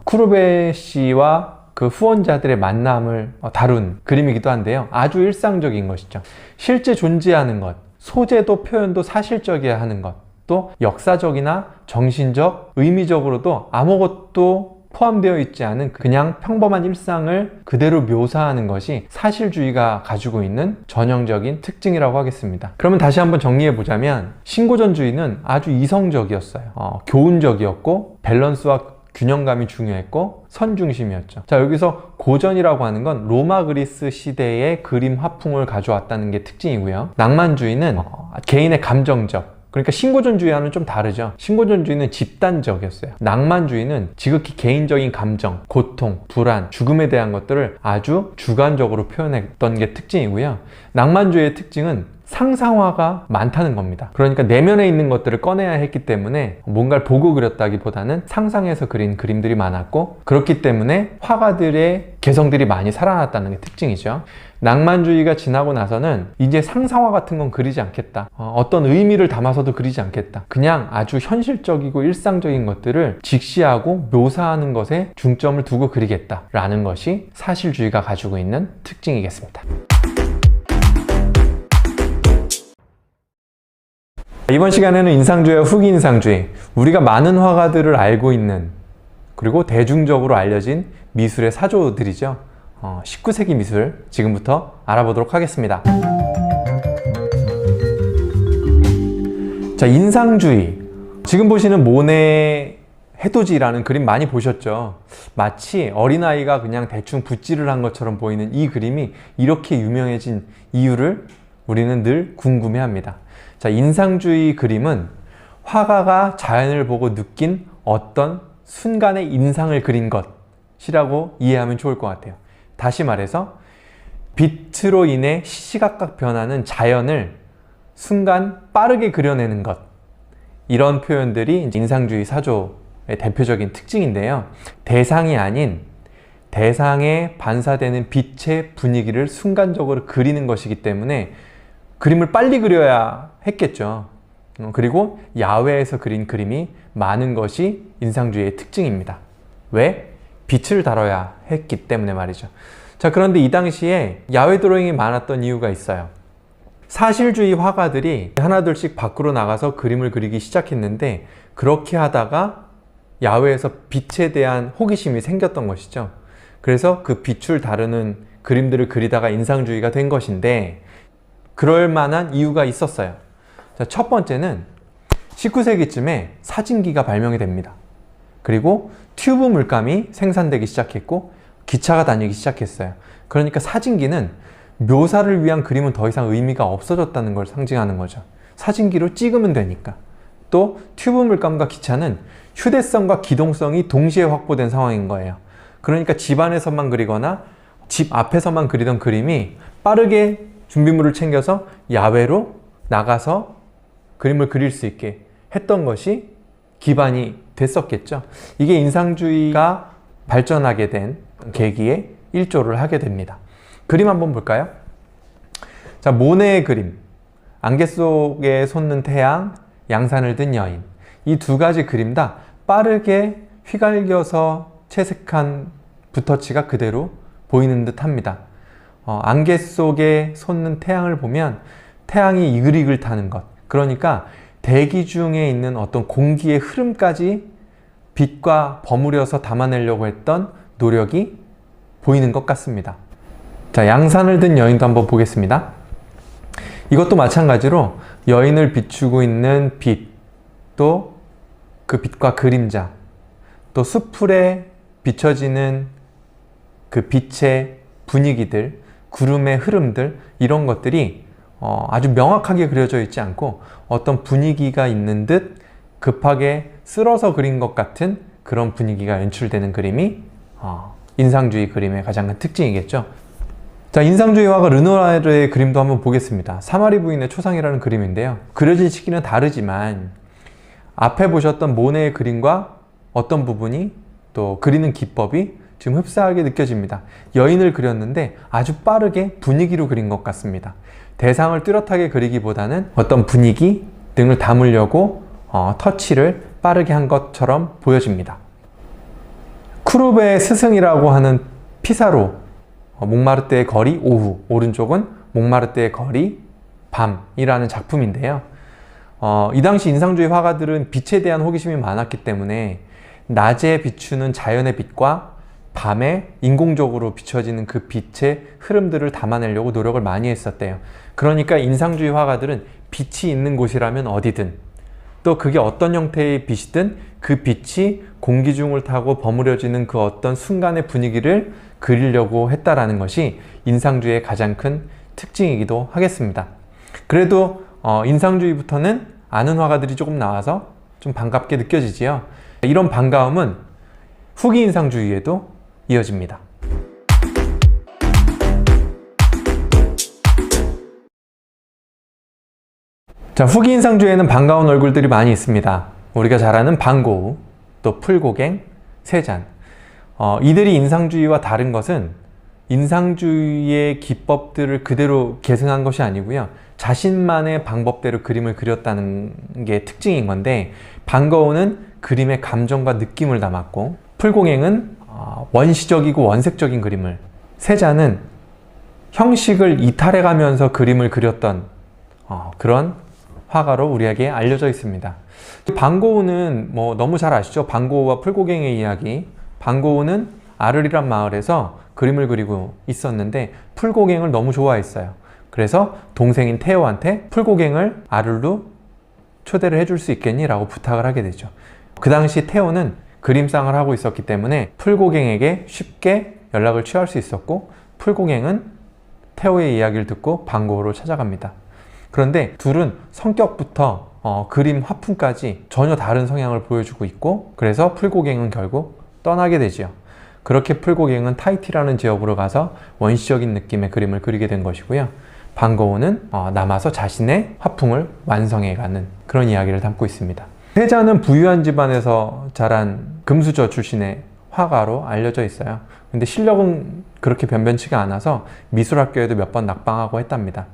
S1: 크루베 씨와 그 후원자들의 만남을 다룬 그림이기도 한데요. 아주 일상적인 것이죠. 실제 존재하는 것, 소재도 표현도 사실적이어야 하는 것, 또 역사적이나 정신적, 의미적으로도 아무것도 포함되어 있지 않은 그냥 평범한 일상을 그대로 묘사하는 것이 사실주의가 가지고 있는 전형적인 특징이라고 하겠습니다. 그러면 다시 한번 정리해 보자면 신고전주의는 아주 이성적이었어요. 교훈적이었고 밸런스와 균형감이 중요했고 선중심이었죠. 자, 여기서 고전이라고 하는 건 로마 그리스 시대의 그림 화풍을 가져왔다는 게 특징이고요. 낭만주의는 개인의 감정적, 그러니까 신고전주의와는 좀 다르죠. 신고전주의는 집단적이었어요. 낭만주의는 지극히 개인적인 감정, 고통, 불안, 죽음에 대한 것들을 아주 주관적으로 표현했던 게 특징이고요. 낭만주의의 특징은 상상화가 많다는 겁니다. 그러니까 내면에 있는 것들을 꺼내야 했기 때문에 뭔가를 보고 그렸다기보다는 상상해서 그린 그림들이 많았고, 그렇기 때문에 화가들의 개성들이 많이 살아났다는 게 특징이죠. 낭만주의가 지나고 나서는 이제 상상화 같은 건 그리지 않겠다, 어떤 의미를 담아서도 그리지 않겠다, 그냥 아주 현실적이고 일상적인 것들을 직시하고 묘사하는 것에 중점을 두고 그리겠다 라는 것이 사실주의가 가지고 있는 특징이겠습니다. 이번 시간에는 인상주의와 후기인상주의, 우리가 많은 화가들을 알고 있는 그리고 대중적으로 알려진 미술의 사조들이죠. 19세기 미술 지금부터 알아보도록 하겠습니다. 자, 인상주의. 지금 보시는 모네 해돋이라는 그림 많이 보셨죠? 마치 어린아이가 그냥 대충 붓질을 한 것처럼 보이는 이 그림이 이렇게 유명해진 이유를 우리는 늘 궁금해합니다. 자, 인상주의 그림은 화가가 자연을 보고 느낀 어떤 순간의 인상을 그린 것이라고 이해하면 좋을 것 같아요. 다시 말해서 빛으로 인해 시시각각 변하는 자연을 순간 빠르게 그려내는 것, 이런 표현들이 인상주의 사조의 대표적인 특징인데요. 대상이 아닌 대상에 반사되는 빛의 분위기를 순간적으로 그리는 것이기 때문에 그림을 빨리 그려야 했겠죠. 그리고 야외에서 그린 그림이 많은 것이 인상주의의 특징입니다. 왜? 빛을 다뤄야 했기 때문에 말이죠. 자, 그런데 이 당시에 야외 드로잉이 많았던 이유가 있어요. 사실주의 화가들이 하나둘씩 밖으로 나가서 그림을 그리기 시작했는데, 그렇게 하다가 야외에서 빛에 대한 호기심이 생겼던 것이죠. 그래서 그 빛을 다루는 그림들을 그리다가 인상주의가 된 것인데, 그럴 만한 이유가 있었어요. 자, 첫 번째는 19세기쯤에 사진기가 발명이 됩니다. 그리고 튜브 물감이 생산되기 시작했고 기차가 다니기 시작했어요. 그러니까 사진기는 묘사를 위한 그림은 더 이상 의미가 없어졌다는 걸 상징하는 거죠. 사진기로 찍으면 되니까. 또 튜브 물감과 기차는 휴대성과 기동성이 동시에 확보된 상황인 거예요. 그러니까 집 안에서만 그리거나 집 앞에서만 그리던 그림이 빠르게 준비물을 챙겨서 야외로 나가서 그림을 그릴 수 있게 했던 것이 기반이 됐었겠죠. 이게 인상주의가 발전하게 된 계기에 일조를 하게 됩니다. 그림 한번 볼까요? 자, 모네의 그림, 안개 속에 솟는 태양, 양산을 든 여인. 이 두 가지 그림 다 빠르게 휘갈겨서 채색한 붓터치가 그대로 보이는 듯 합니다. 안개 속에 솟는 태양을 보면 태양이 이글이글 타는 것, 그러니까 대기 중에 있는 어떤 공기의 흐름까지 빛과 버무려서 담아내려고 했던 노력이 보이는 것 같습니다. 자, 양산을 든 여인도 한번 보겠습니다. 이것도 마찬가지로 여인을 비추고 있는 빛, 또 그 빛과 그림자, 또 숲풀에 비춰지는 그 빛의 분위기들, 구름의 흐름들, 이런 것들이 아주 명확하게 그려져 있지 않고 어떤 분위기가 있는 듯 급하게 쓸어서 그린 것 같은 그런 분위기가 연출되는 그림이 인상주의 그림의 가장 큰 특징이겠죠. 자, 인상주의 화가 르누아르의 그림도 한번 보겠습니다. 사마리 부인의 초상이라는 그림인데요. 그려진 시기는 다르지만 앞에 보셨던 모네의 그림과 어떤 부분이 또 그리는 기법이 지금 흡사하게 느껴집니다. 여인을 그렸는데 아주 빠르게 분위기로 그린 것 같습니다. 대상을 뚜렷하게 그리기보다는 어떤 분위기 등을 담으려고 터치를 빠르게 한 것처럼 보여집니다. 쿠르베의 스승이라고 하는 피사로 몽마르트의 거리 오후, 오른쪽은 몽마르트의 거리 밤이라는 작품인데요. 이 당시 인상주의 화가들은 빛에 대한 호기심이 많았기 때문에 낮에 비추는 자연의 빛과 밤에 인공적으로 비춰지는 그 빛의 흐름들을 담아내려고 노력을 많이 했었대요. 그러니까 인상주의 화가들은 빛이 있는 곳이라면 어디든, 또 그게 어떤 형태의 빛이든 그 빛이 공기 중을 타고 버무려지는 그 어떤 순간의 분위기를 그리려고 했다라는 것이 인상주의의 가장 큰 특징이기도 하겠습니다. 그래도 인상주의부터는 아는 화가들이 조금 나와서 좀 반갑게 느껴지지요. 이런 반가움은 후기 인상주의에도 이어집니다. 자, 후기 인상주의에는 반가운 얼굴들이 많이 있습니다. 우리가 잘 아는 방고우, 또 풀고갱, 세잔. 이들이 인상주의와 다른 것은 인상주의의 기법들을 그대로 계승한 것이 아니고요. 자신만의 방법대로 그림을 그렸다는 게 특징인 건데, 방거우는 그림의 감정과 느낌을 담았고, 풀공행은 원시적이고 원색적인 그림을, 세자는 형식을 이탈해가면서 그림을 그렸던 그런 화가로 우리에게 알려져 있습니다. 방고우는 너무 잘 아시죠? 방고우와 풀고갱의 이야기. 방고우는 아르리란 마을에서 그림을 그리고 있었는데 풀고갱을 너무 좋아했어요. 그래서 동생인 테오한테 풀고갱을 아르르로 초대를 해줄 수 있겠니? 라고 부탁을 하게 되죠. 그 당시 테오는 그림상을 하고 있었기 때문에 풀고갱에게 쉽게 연락을 취할 수 있었고, 풀고갱은 테오의 이야기를 듣고 방고우로 찾아갑니다. 그런데 둘은 성격부터 그림 화풍까지 전혀 다른 성향을 보여주고 있고, 그래서 풀고갱은 결국 떠나게 되지요. 그렇게 풀고갱은 타이티라는 지역으로 가서 원시적인 느낌의 그림을 그리게 된 것이고요. 방거우는 남아서 자신의 화풍을 완성해가는 그런 이야기를 담고 있습니다. 세자는 부유한 집안에서 자란 금수저 출신의 화가로 알려져 있어요. 근데 실력은 그렇게 변변치가 않아서 미술학교에도 몇 번 낙방하고 했답니다.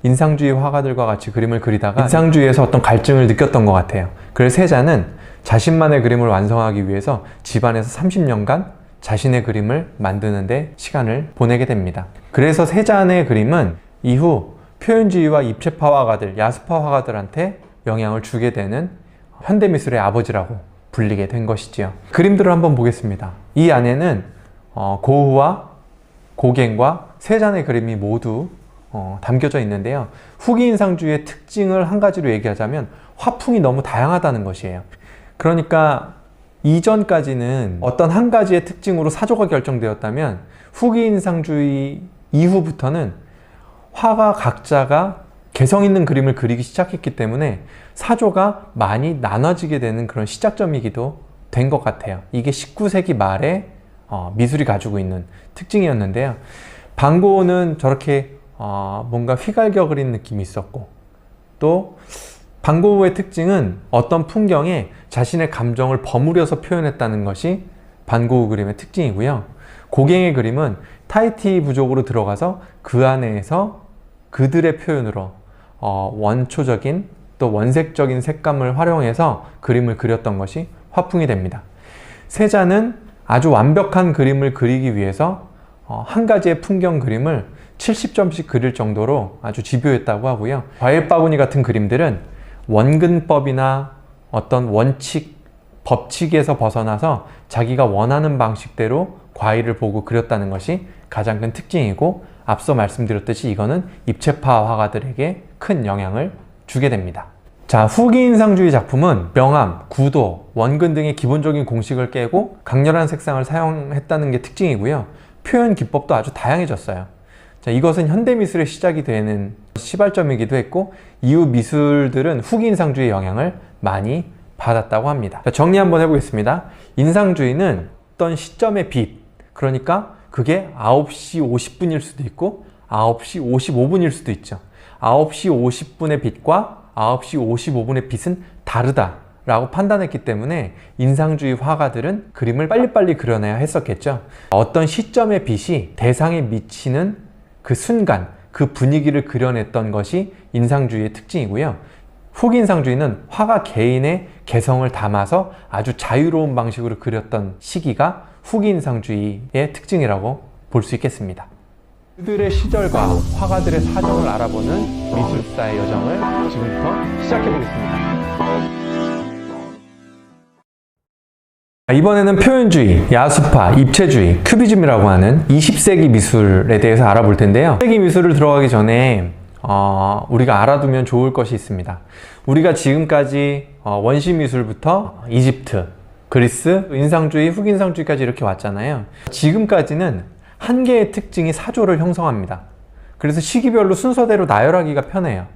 S1: 인상주의 화가들과 같이 그림을 그리다가 인상주의에서 어떤 갈증을 느꼈던 것 같아요. 그래서 세자는 자신만의 그림을 완성하기 위해서 집안에서 30년간 자신의 그림을 만드는 데 시간을 보내게 됩니다. 그래서 세잔의 그림은 이후 표현주의와 입체파 화가들, 야수파 화가들한테 영향을 주게 되는 현대미술의 아버지라고 불리게 된 것이지요. 그림들을 한번 보겠습니다. 이 안에는 고흐와 고갱과 세 잔의 그림이 모두 담겨져 있는데요. 후기 인상주의의 특징을 한 가지로 얘기하자면 화풍이 너무 다양하다는 것이에요. 그러니까 이전까지는 어떤 한 가지의 특징으로 사조가 결정되었다면 후기 인상주의 이후부터는 화가 각자가 개성 있는 그림을 그리기 시작했기 때문에 사조가 많이 나눠지게 되는 그런 시작점이기도 된 것 같아요. 이게 19세기 말에 미술이 가지고 있는 특징이었는데요. 반고흐는 저렇게 뭔가 휘갈겨 그린 느낌이 있었고, 또 반고흐의 특징은 어떤 풍경에 자신의 감정을 버무려서 표현했다는 것이 반고흐 그림의 특징이고요. 고갱의 그림은 타이티 부족으로 들어가서 그 안에서 그들의 표현으로 원초적인 또 원색적인 색감을 활용해서 그림을 그렸던 것이 화풍이 됩니다. 세자는 아주 완벽한 그림을 그리기 위해서 한 가지의 풍경 그림을 70점씩 그릴 정도로 아주 집요했다고 하고요. 과일바구니 같은 그림들은 원근법이나 어떤 원칙, 법칙에서 벗어나서 자기가 원하는 방식대로 과일을 보고 그렸다는 것이 가장 큰 특징이고, 앞서 말씀드렸듯이 이거는 입체파 화가들에게 큰 영향을 주게 됩니다. 자, 후기 인상주의 작품은 명암, 구도, 원근 등의 기본적인 공식을 깨고 강렬한 색상을 사용했다는 게 특징이고요. 표현 기법도 아주 다양해졌어요. 자, 이것은 현대미술의 시작이 되는 시발점이기도 했고, 이후 미술들은 후기 인상주의의 영향을 많이 받았다고 합니다. 자, 정리 한번 해보겠습니다. 인상주의는 어떤 시점의 빛, 그러니까 그게 9시 50분일 수도 있고 9시 55분일 수도 있죠. 9시 50분의 빛과 9시 55분의 빛은 다르다 라고 판단했기 때문에 인상주의 화가들은 그림을 빨리빨리 그려내야 했었겠죠. 어떤 시점의 빛이 대상에 미치는 그 순간, 그 분위기를 그려냈던 것이 인상주의의 특징이고요. 후기 인상주의는 화가 개인의 개성을 담아서 아주 자유로운 방식으로 그렸던 시기가 후기 인상주의의 특징이라고 볼 수 있겠습니다. 그들의 시절과 화가들의 사정을 알아보는 미술사의 여정을 지금부터 시작해 보겠습니다. 이번에는 표현주의, 야수파, 입체주의, 큐비즘이라고 하는 20세기 미술에 대해서 알아볼 텐데요. 20세기 미술을 들어가기 전에 우리가 알아두면 좋을 것이 있습니다. 우리가 지금까지 원시 미술부터 이집트, 그리스, 인상주의, 후기 인상주의까지 이렇게 왔잖아요. 지금까지는 한 개의 특징이 사조를 형성합니다. 그래서 시기별로 순서대로 나열하기가 편해요.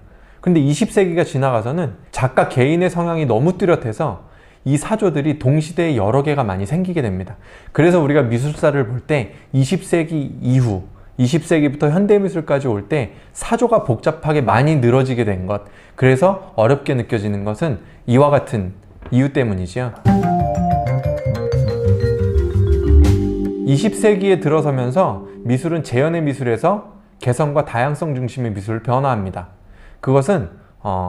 S1: 근데 20세기가 지나가서는 작가 개인의 성향이 너무 뚜렷해서 이 사조들이 동시대에 여러 개가 많이 생기게 됩니다. 그래서 우리가 미술사를 볼 때 20세기 이후, 20세기부터 현대미술까지 올 때 사조가 복잡하게 많이 늘어지게 된 것, 그래서 어렵게 느껴지는 것은 이와 같은 이유 때문이죠. 20세기에 들어서면서 미술은 재현의 미술에서 개성과 다양성 중심의 미술을 변화합니다. 그것은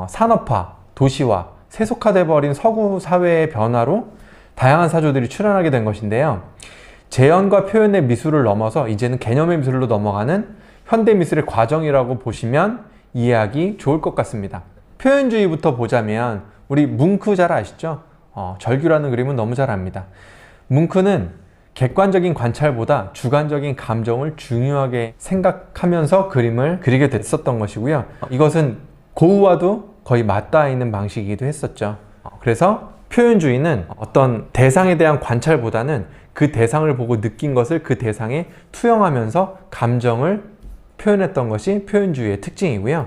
S1: 산업화, 도시화, 세속화돼 버린 서구 사회의 변화로 다양한 사조들이 출현하게 된 것인데요. 재현과 표현의 미술을 넘어서 이제는 개념의 미술로 넘어가는 현대미술의 과정이라고 보시면 이해하기 좋을 것 같습니다. 표현주의부터 보자면 우리 뭉크 잘 아시죠? 절규라는 그림은 너무 잘 압니다. 뭉크는 객관적인 관찰보다 주관적인 감정을 중요하게 생각하면서 그림을 그리게 됐었던 것이고요. 이것은 고흐와도 거의 맞닿아 있는 방식이기도 했었죠. 그래서 표현주의는 어떤 대상에 대한 관찰보다는 그 대상을 보고 느낀 것을 그 대상에 투영하면서 감정을 표현했던 것이 표현주의의 특징이고요.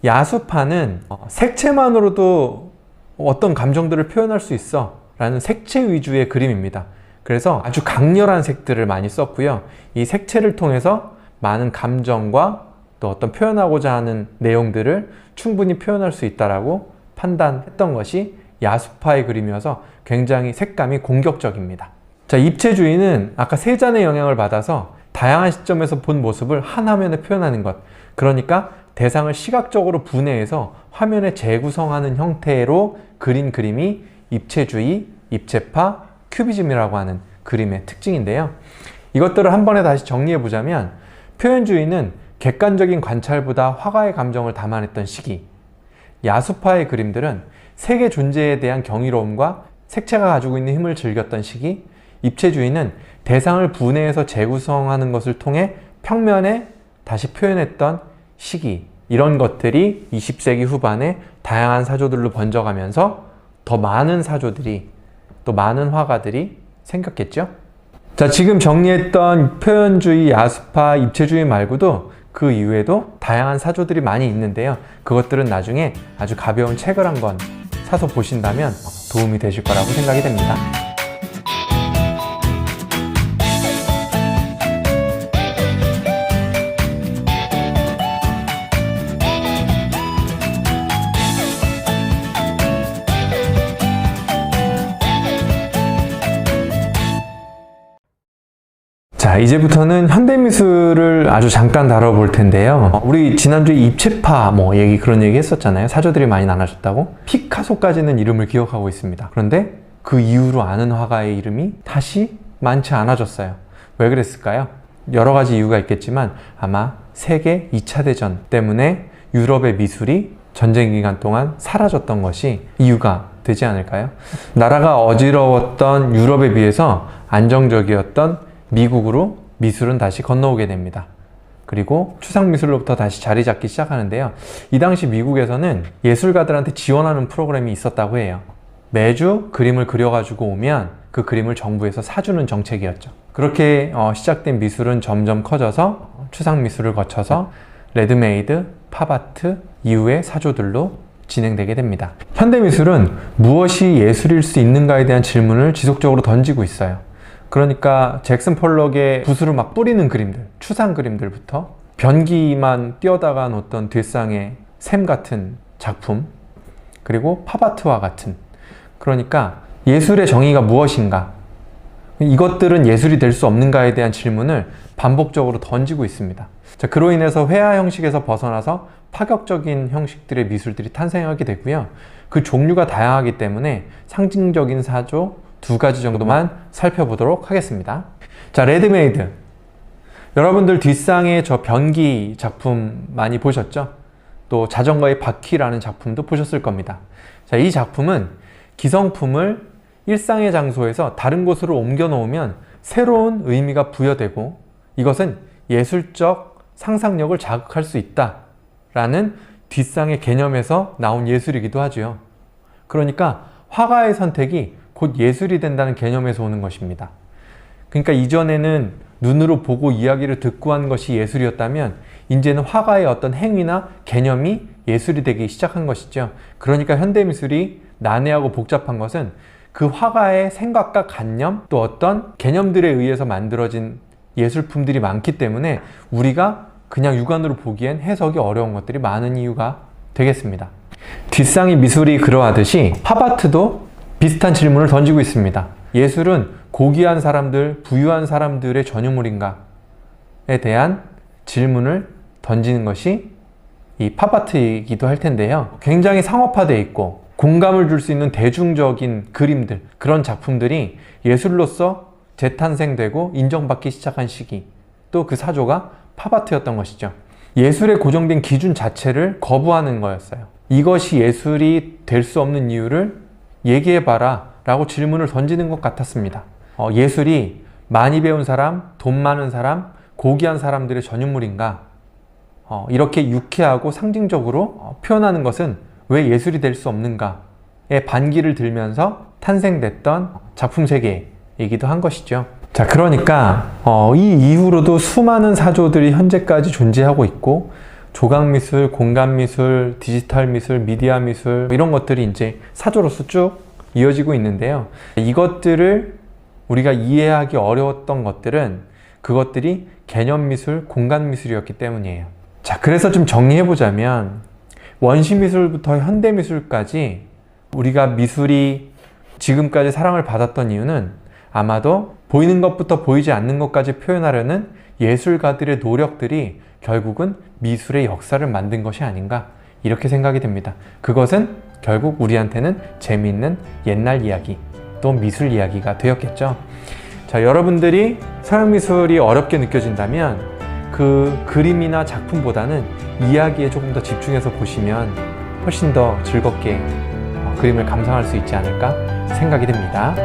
S1: 야수파는 색채만으로도 어떤 감정들을 표현할 수 있어 라는 색채 위주의 그림입니다. 그래서 아주 강렬한 색들을 많이 썼고요. 이 색채를 통해서 많은 감정과 또 어떤 표현하고자 하는 내용들을 충분히 표현할 수 있다라고 판단했던 것이 야수파의 그림이어서 굉장히 색감이 공격적입니다. 자, 입체주의는 아까 세 잔의 영향을 받아서 다양한 시점에서 본 모습을 한 화면에 표현하는 것, 그러니까 대상을 시각적으로 분해해서 화면에 재구성하는 형태로 그린 그림이 입체주의, 입체파, 큐비즘이라고 하는 그림의 특징인데요. 이것들을 한 번에 다시 정리해 보자면, 표현주의는 객관적인 관찰보다 화가의 감정을 담아냈던 시기. 야수파의 그림들은 색의 존재에 대한 경이로움과 색채가 가지고 있는 힘을 즐겼던 시기. 입체주의는 대상을 분해해서 재구성하는 것을 통해 평면에 다시 표현했던 시기. 이런 것들이 20세기 후반에 다양한 사조들로 번져가면서 더 많은 사조들이, 또 많은 화가들이 생겼겠죠. 자, 지금 정리했던 표현주의, 야수파, 입체주의 말고도 그 이후에도 다양한 사조들이 많이 있는데요. 그것들은 나중에 아주 가벼운 책을 한권 사서 보신다면 도움이 되실 거라고 생각이 됩니다. 자, 이제부터는 현대미술을 아주 잠깐 다뤄볼 텐데요. 우리 지난주에 입체파 그런 얘기 했었잖아요. 사조들이 많이 나눠졌다고. 피카소까지는 이름을 기억하고 있습니다. 그런데 그 이후로 아는 화가의 이름이 다시 많지 않아졌어요. 왜 그랬을까요? 여러 가지 이유가 있겠지만 아마 세계 2차 대전 때문에 유럽의 미술이 전쟁 기간 동안 사라졌던 것이 이유가 되지 않을까요? 나라가 어지러웠던 유럽에 비해서 안정적이었던 미국으로 미술은 다시 건너오게 됩니다. 그리고 추상미술로부터 다시 자리 잡기 시작하는데요. 이 당시 미국에서는 예술가들한테 지원하는 프로그램이 있었다고 해요. 매주 그림을 그려가지고 오면 그 그림을 정부에서 사주는 정책이었죠. 그렇게 시작된 미술은 점점 커져서 추상미술을 거쳐서 레드메이드, 팝아트 이후의 사조들로 진행되게 됩니다. 현대미술은 무엇이 예술일 수 있는가에 대한 질문을 지속적으로 던지고 있어요. 그러니까 잭슨 폴럭의 붓으로 막 뿌리는 그림들, 추상 그림들부터 변기만 뛰어다가 놓던 뒷상의 샘 같은 작품, 그리고 팝아트와 같은, 그러니까 예술의 정의가 무엇인가, 이것들은 예술이 될 수 없는가에 대한 질문을 반복적으로 던지고 있습니다. 자, 그로 인해서 회화 형식에서 벗어나서 파격적인 형식들의 미술들이 탄생하게 되고요. 그 종류가 다양하기 때문에 상징적인 사조 2가지 정도만 살펴보도록 하겠습니다. 자, 레드메이드. 여러분들 뒷상의 저 변기 작품 많이 보셨죠? 또 자전거의 바퀴라는 작품도 보셨을 겁니다. 자, 이 작품은 기성품을 일상의 장소에서 다른 곳으로 옮겨 놓으면 새로운 의미가 부여되고 이것은 예술적 상상력을 자극할 수 있다라는 뒷상의 개념에서 나온 예술이기도 하죠. 그러니까 화가의 선택이 곧 예술이 된다는 개념에서 오는 것입니다. 그러니까 이전에는 눈으로 보고 이야기를 듣고 한 것이 예술이었다면 이제는 화가의 어떤 행위나 개념이 예술이 되기 시작한 것이죠. 그러니까 현대미술이 난해하고 복잡한 것은 그 화가의 생각과 관념, 또 어떤 개념들에 의해서 만들어진 예술품들이 많기 때문에 우리가 그냥 육안으로 보기엔 해석이 어려운 것들이 많은 이유가 되겠습니다. 뒷상의 미술이 그러하듯이 팝아트도 비슷한 질문을 던지고 있습니다. 예술은 고귀한 사람들, 부유한 사람들의 전유물인가에 대한 질문을 던지는 것이 이 팝아트이기도 할 텐데요. 굉장히 상업화되어 있고 공감을 줄 수 있는 대중적인 그림들, 그런 작품들이 예술로서 재탄생되고 인정받기 시작한 시기, 또 그 사조가 팝아트였던 것이죠. 예술의 고정된 기준 자체를 거부하는 거였어요. 이것이 예술이 될 수 없는 이유를 얘기해봐라 라고 질문을 던지는 것 같았습니다. 예술이 많이 배운 사람, 돈 많은 사람, 고귀한 사람들의 전유물인가? 이렇게 유쾌하고 상징적으로 표현하는 것은 왜 예술이 될 수 없는가에 반기를 들면서 탄생됐던 작품 세계이기도 한 것이죠. 자, 그러니까 이 이후로도 수많은 사조들이 현재까지 존재하고 있고 조각미술, 공간미술, 디지털미술, 미디어미술 이런 것들이 이제 사조로서 쭉 이어지고 있는데요. 이것들을 우리가 이해하기 어려웠던 것들은 그것들이 개념미술, 공간미술이었기 때문이에요. 자, 그래서 좀 정리해보자면 원시미술부터 현대미술까지 우리가 미술이 지금까지 사랑을 받았던 이유는 아마도 보이는 것부터 보이지 않는 것까지 표현하려는 예술가들의 노력들이 결국은 미술의 역사를 만든 것이 아닌가, 이렇게 생각이 됩니다. 그것은 결국 우리한테는 재미있는 옛날 이야기, 또 미술 이야기가 되었겠죠. 자, 여러분들이 서양미술이 어렵게 느껴진다면 그 그림이나 작품보다는 이야기에 조금 더 집중해서 보시면 훨씬 더 즐겁게 그림을 감상할 수 있지 않을까 생각이 됩니다.